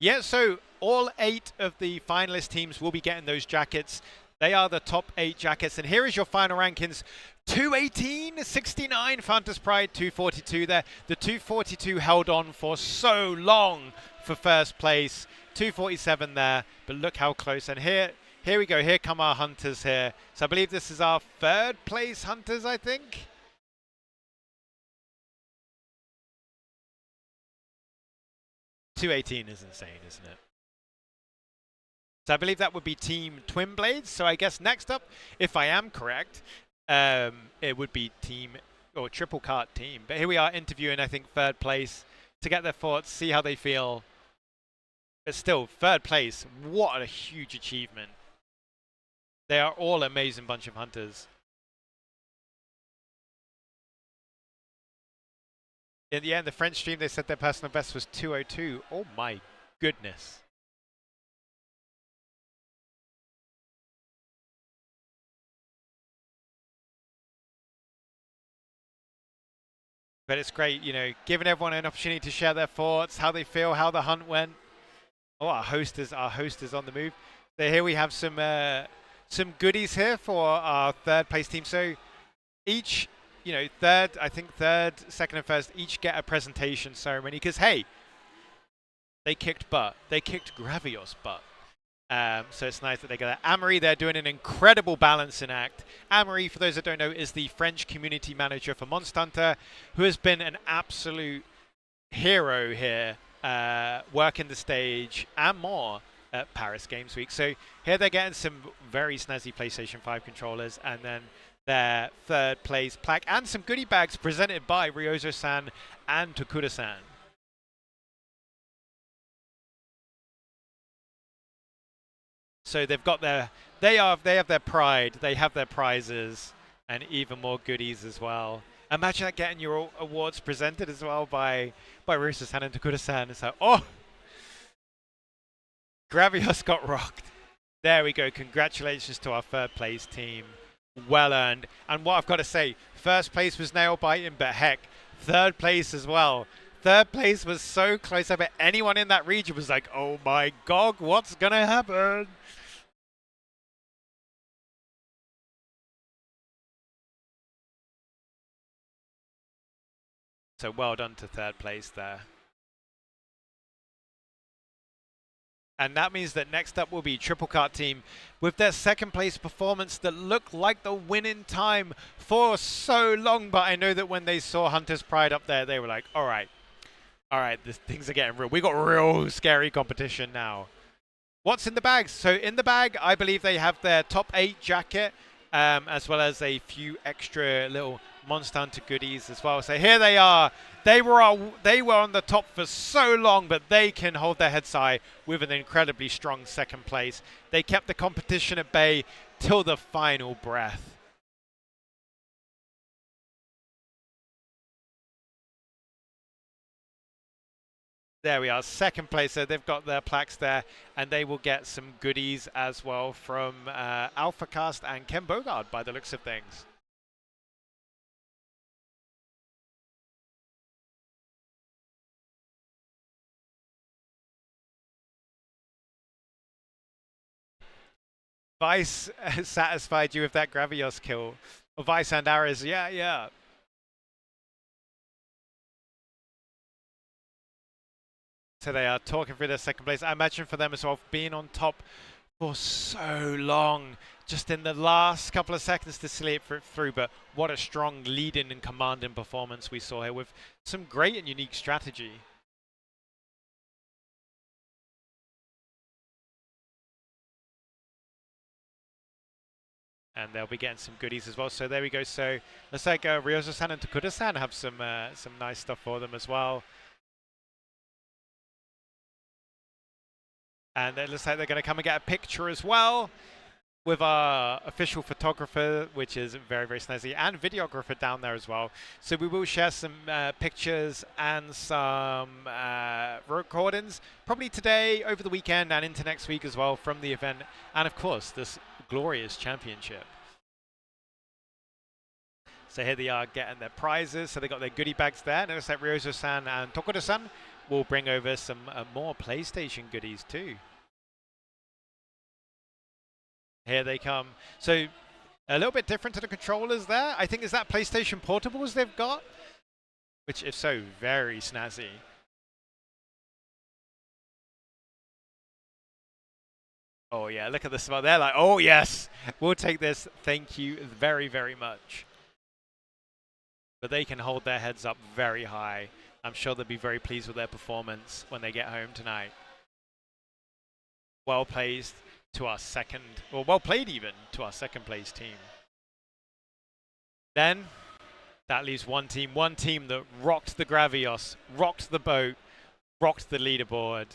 Yeah, so all 8 of the finalist teams will be getting those jackets. They are the top 8 jackets. And here is your final rankings. 218, 69 Fantas Pride, 242 there. The 242 held on for so long for first place. 247 there, but look how close. And here we go. Here come our hunters here. So I believe this is our 3rd place hunters, I think. $218 is insane, isn't it? So I believe that would be Team Twin Blades. So I guess next up, if I am correct, it would be Team or Triple Cart Team. But here we are interviewing, I think, 3rd place to get their thoughts, see how they feel. But still, 3rd place, what a huge achievement. They are all an amazing bunch of hunters. In the end, the French stream, they said their personal best was 202. Oh my goodness. But it's great, you know, giving everyone an opportunity to share their thoughts, how they feel, how the hunt went. Oh, our host is on the move. So here we have some goodies here for our 3rd place team. So each, you know, I think 3rd, 2nd, and 1st each get a presentation ceremony because hey, they kicked butt. They kicked Gravios' butt. So it's nice that they got that. Amory, they're doing an incredible balancing act. Amory, for those that don't know, is the French community manager for Monster Hunter, who has been an absolute hero here, working the stage and more at Paris Games Week. So here they're getting some very snazzy PlayStation 5 controllers, and then their 3rd place plaque and some goodie bags presented by Ryozo-san and Tokura-san. So they've got they have their pride, they have their prizes, and even more goodies as well. Imagine that getting your awards presented as well by Ryozo-san and Tokura-san. It's like, oh, Gravios got rocked. There we go. Congratulations to our 3rd place team. Well earned. And what I've got to say, 1st place was nail biting, but heck, 3rd place as well. 3rd place was so close. I bet anyone in that region was like, oh my god, what's going to happen? So well done to 3rd place there. And that means that next up will be Triple Cart Team with their 2nd place performance that looked like the winning time for so long. But I know that when they saw Hunter's Pride up there, they were like, all right, things are getting real. We got real scary competition now. What's in the bags? So in the bag, I believe they have their top 8 jacket, as well as a few extra little Monster Hunter goodies as well. So here they are. They were on the top for so long, but they can hold their heads high with an incredibly strong 2nd place. They kept the competition at bay till the final breath. There we are, 2nd place. So they've got their plaques there, and they will get some goodies as well from AlphaCast and Ken Bogard by the looks of things. Vice satisfied you with that Gravios kill. Vice and Ares, yeah. So they are talking for their 2nd place. I imagine for them as well, being on top for so long, just in the last couple of seconds to slip it through. But what a strong leading and commanding performance we saw here with some great and unique strategy. And they'll be getting some goodies as well. So there we go. So looks like Ryozo-san and Takuda-san have some nice stuff for them as well. And it looks like they're going to come and get a picture as well with our official photographer, which is very, very snazzy, and videographer down there as well. So we will share some pictures and some recordings, probably today, over the weekend, and into next week as well from the event. And of course, this glorious championship. So here they are getting their prizes. So they got their goodie bags there. And it looks like Ryozo-san and Tokuda-san will bring over some more PlayStation goodies too. Here they come. So a little bit different to the controllers there. I think is that PlayStation Portables they've got, which if so, very snazzy. Oh yeah, look at the smile. They're like, oh yes, we'll take this. Thank you very, very much. But they can hold their heads up very high. I'm sure they'll be very pleased with their performance when they get home tonight. Well played to our second, or well played even, to our second place team. Then, that leaves one team that rocked the Gravios, rocked the boat, rocked the leaderboard.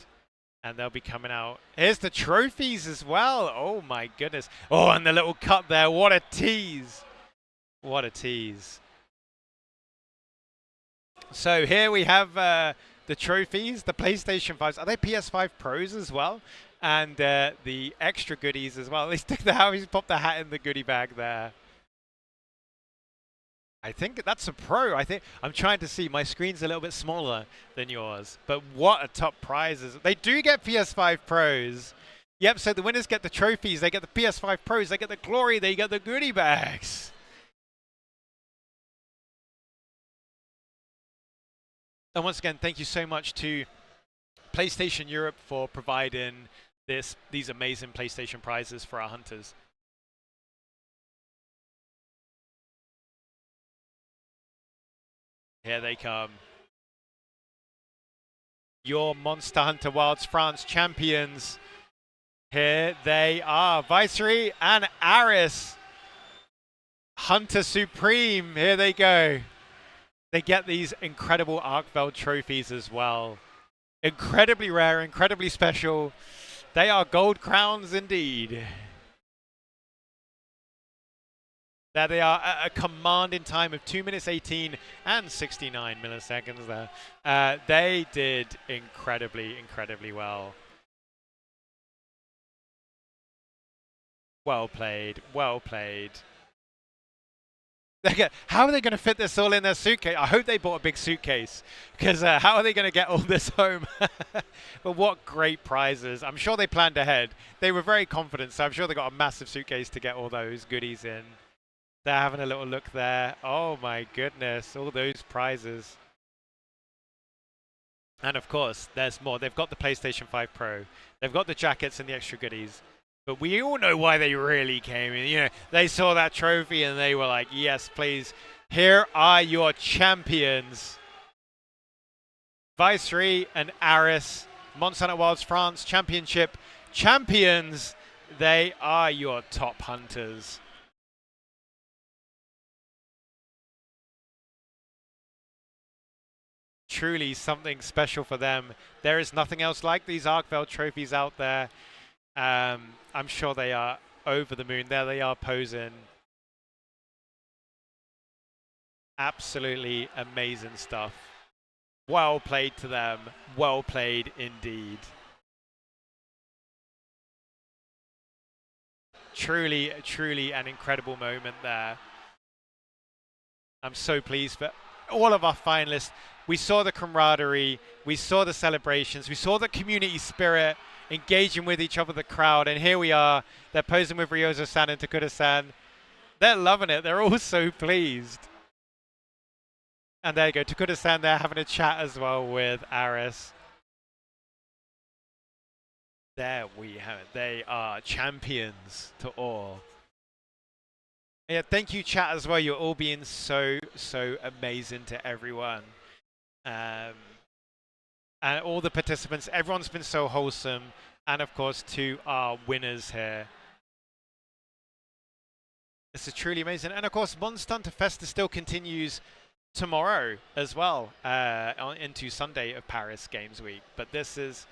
And they'll be coming out. Here's the trophies as well. Oh my goodness. Oh, and the little cut there. What a tease. What a tease. So here we have the trophies, the PlayStation 5s. Are they PS5 Pros as well? And the extra goodies as well. They stick the how he's popped the hat in the goodie bag there. I think that's a Pro. I think I'm trying to see. My screen's a little bit smaller than yours. But what a top prizes. They do get PS5 Pros. Yep, so the winners get the trophies. They get the PS5 Pros. They get the glory. They get the goodie bags. And once again, thank you so much to PlayStation Europe for providing these amazing PlayStation prizes for our hunters. Here they come. Your Monster Hunter Wilds France champions. Here they are. Viceroy and Aris. Hunter Supreme. Here they go. They get these incredible Arkveld trophies as well. Incredibly rare, incredibly special. They are gold crowns indeed. There they are at a commanding time of 2 minutes 18 and 69 milliseconds there. They did incredibly, incredibly well. Well played, well played. How are they going to fit this all in their suitcase? I hope they bought a big suitcase, because how are they going to get all this home? But what great prizes. I'm sure they planned ahead. They were very confident, so I'm sure they got a massive suitcase to get all those goodies in. They're having a little look there. Oh my goodness, all those prizes. And of course, there's more. They've got the PlayStation 5 Pro. They've got the jackets and the extra goodies. But we all know why they really came in. You know, they saw that trophy and they were like, yes, please. Here are your champions. Viceroy and Aris, Monster Hunter Wilds France Championship champions. They are your top hunters. Truly something special for them. There is nothing else like these Arkveld trophies out there. I'm sure they are over the moon. There they are posing. Absolutely amazing stuff. Well played to them. Well played indeed. Truly, truly an incredible moment there. I'm so pleased for all of our finalists. We saw the camaraderie. We saw the celebrations. We saw the community spirit engaging with each other, the crowd. And here we are. They're posing with Ryozo-san and Takuda-san. They're loving it. They're all so pleased. And there you go. Takuda-san there having a chat as well with Aris. There we have it. They are champions to all. Yeah, thank you, chat, as well. You're all being so amazing to everyone. Um, and all the participants, everyone's been so wholesome. And of course, to our winners here. This is truly amazing. And of course, Monster Hunter Festa still continues tomorrow as well, into Sunday of Paris Games Week. But this is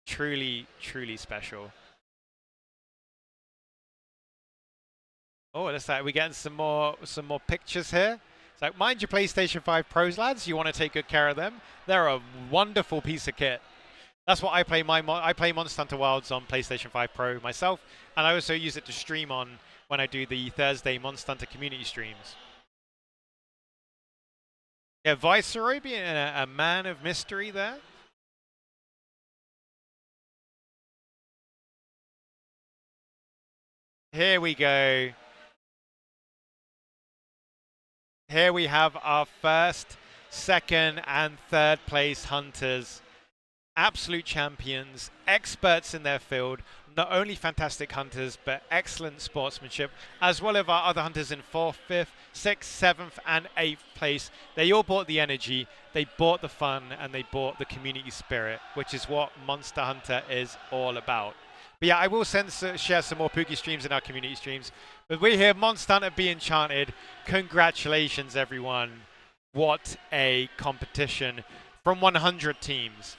truly special. Oh, that's like we're getting some more pictures here. So mind your PlayStation 5 Pros, lads. You want to take good care of them. They're a wonderful piece of kit. That's what I play. I play Monster Hunter Wilds on PlayStation 5 Pro myself, and I also use it to stream on when I do the Thursday Monster Hunter community streams. Yeah, Viceroy being a man of mystery there. Here we go. Here we have our first, second, and third place hunters. Absolute champions, experts in their field, not only fantastic hunters, but excellent sportsmanship, as well as our other hunters in 4th, 5th, 6th, 7th, and 8th place. They all brought the energy, they brought the fun, and they brought the community spirit, which is what Monster Hunter is all about. But yeah, I will share some more Pookie streams in our community streams. But we're here, Monster Hunter Be Enchanted. Congratulations, everyone. What a competition. From 100 teams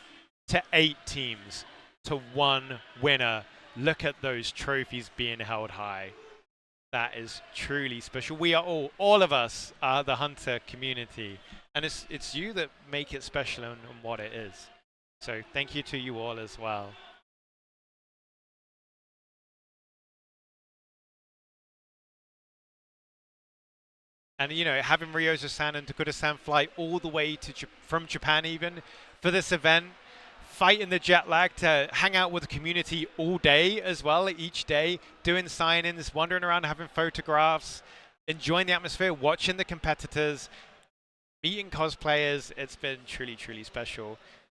to 8 teams to 1 winner. Look at those trophies being held high. That is truly special. We are all of us are the Hunter community. And it's you that make it special and what it is. So thank you to you all as well. And you know, having Ryozo-san and Takuda-san fly all the way to from Japan even for this event, fighting the jet lag to hang out with the community all day as well, each day, doing sign-ins, wandering around, having photographs, enjoying the atmosphere, watching the competitors, meeting cosplayers. It's been truly special.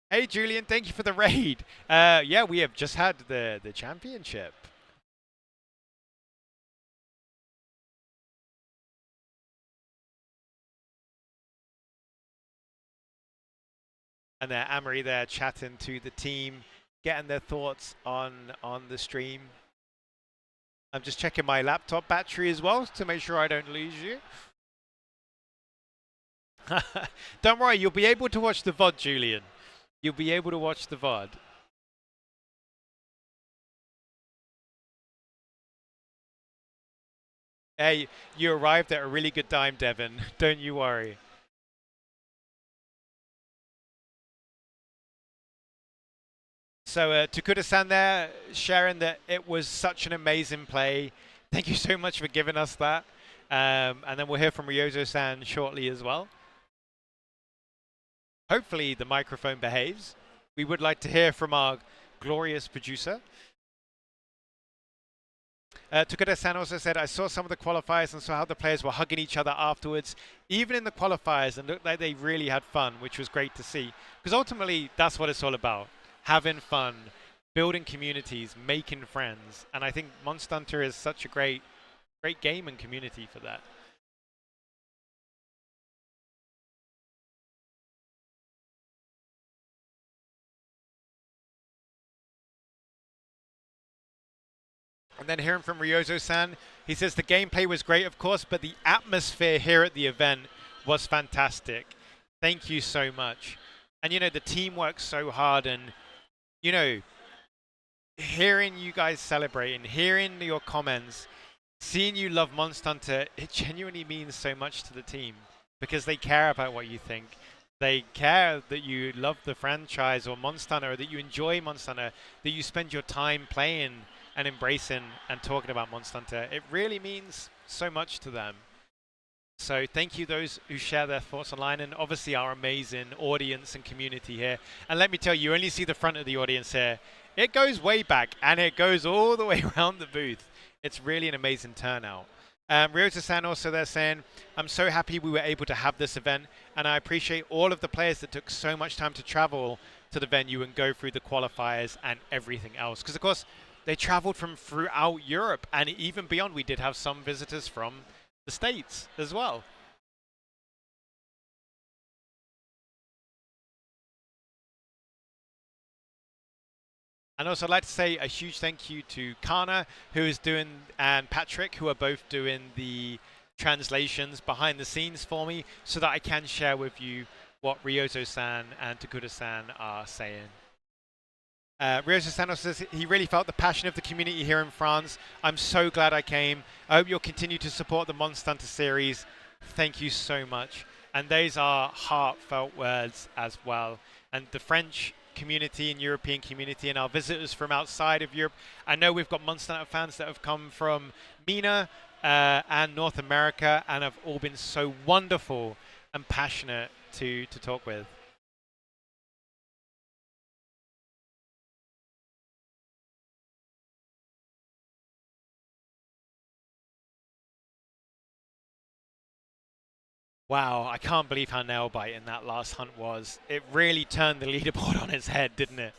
Hey Julian, thank you for the raid. Yeah, we have just had the championship. And there, Amory there chatting to the team, getting their thoughts on the stream. I'm just checking my laptop battery as well to make sure I don't lose you. Don't worry, you'll be able to watch the VOD, Julian. You'll be able to watch the VOD. Hey, you arrived at a really good time, Devin. Don't you worry. So Takuda-san there sharing that it was such an amazing play. Thank you so much for giving us that. And then we'll hear from Ryozo-san shortly as well. Hopefully the microphone behaves. We would like to hear from our glorious producer. Takuda-san also said, I saw some of the qualifiers and saw how the players were hugging each other afterwards, even in the qualifiers, and looked like they really had fun, which was great to see. Because ultimately, that's what it's all about. Having fun, building communities, making friends. And I think Monster Hunter is such a great game and community for that. And then hearing from Ryozo-san, he says the gameplay was great, of course, but the atmosphere here at the event was fantastic. Thank you so much. And, you know, the team works so hard, and, you know, hearing you guys celebrating, hearing your comments, seeing you love Monster Hunter, it genuinely means so much to the team because they care about what you think. They care that you love the franchise or Monster Hunter, or that you enjoy Monster Hunter, that you spend your time playing and embracing and talking about Monster Hunter. It really means so much to them. So thank you those who share their thoughts online, and obviously our amazing audience and community here. And let me tell you, you only see the front of the audience here. It goes way back and it goes all the way around the booth. It's really an amazing turnout. Ryozo-san also there saying, I'm so happy we were able to have this event, and I appreciate all of the players that took so much time to travel to the venue and go through the qualifiers and everything else. Because of course, they traveled from throughout Europe and even beyond. We did have some visitors from the States as well. And also, I'd like to say a huge thank you to Kana, who is doing, and Patrick, who are both doing the translations behind the scenes for me, so that I can share with you what Ryozo-san and Takuda-san are saying. Ryozo-san says he really felt the passion of the community here in France. I'm so glad I came. I hope you'll continue to support the Monster Hunter series. Thank you so much. And those are heartfelt words as well. And the French community and European community and our visitors from outside of Europe. I know we've got Monster Hunter fans that have come from MENA and North America and have all been so wonderful and passionate to talk with. Wow, I can't believe how nail biting that last hunt was. It really turned the leaderboard on its head, didn't it?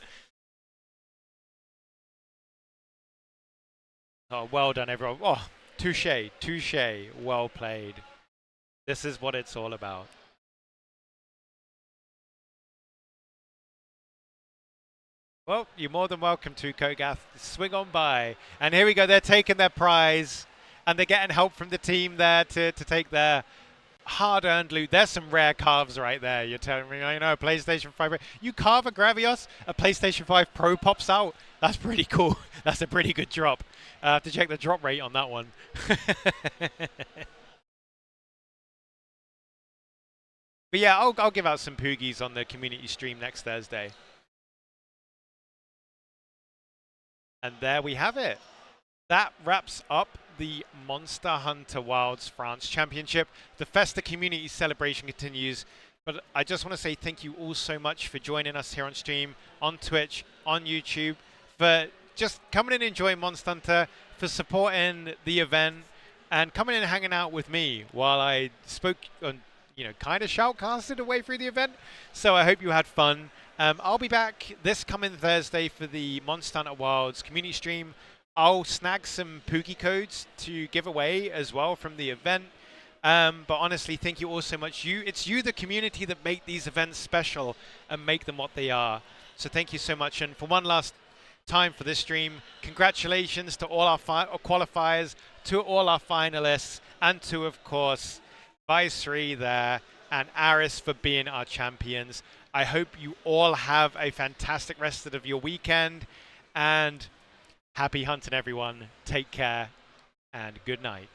Oh, well done, everyone. Oh, touche, touche. Well played. This is what it's all about. Well, you're more than welcome to, Kogath. Swing on by. And here we go. They're taking their prize. And they're getting help from the team there to take their hard-earned loot. There's some rare carves right there. You're telling me, you know, a PlayStation 5. You carve a Gravios, a PlayStation 5 Pro pops out. That's pretty cool. That's a pretty good drop. I have to check the drop rate on that one. But yeah, I'll give out some Poogies on the community stream next Thursday. And there we have it. That wraps up the Monster Hunter Wilds France Championship. The Festa community celebration continues, but I just want to say thank you all so much for joining us here on stream, on Twitch, on YouTube, for just coming and enjoying Monster Hunter, for supporting the event, and coming in and hanging out with me while I spoke on, you know, kind of shoutcasted away through the event. So I hope you had fun. I'll be back this coming Thursday for the Monster Hunter Wilds community stream. I'll snag some Pookie codes to give away as well from the event. But honestly, thank you all so much. It's you, the community, that make these events special and make them what they are. So thank you so much. And for one last time for this stream, congratulations to all our qualifiers, to all our finalists, and to, of course, Vice3 there and Aris for being our champions. I hope you all have a fantastic rest of your weekend, and happy hunting, everyone. Take care, and good night.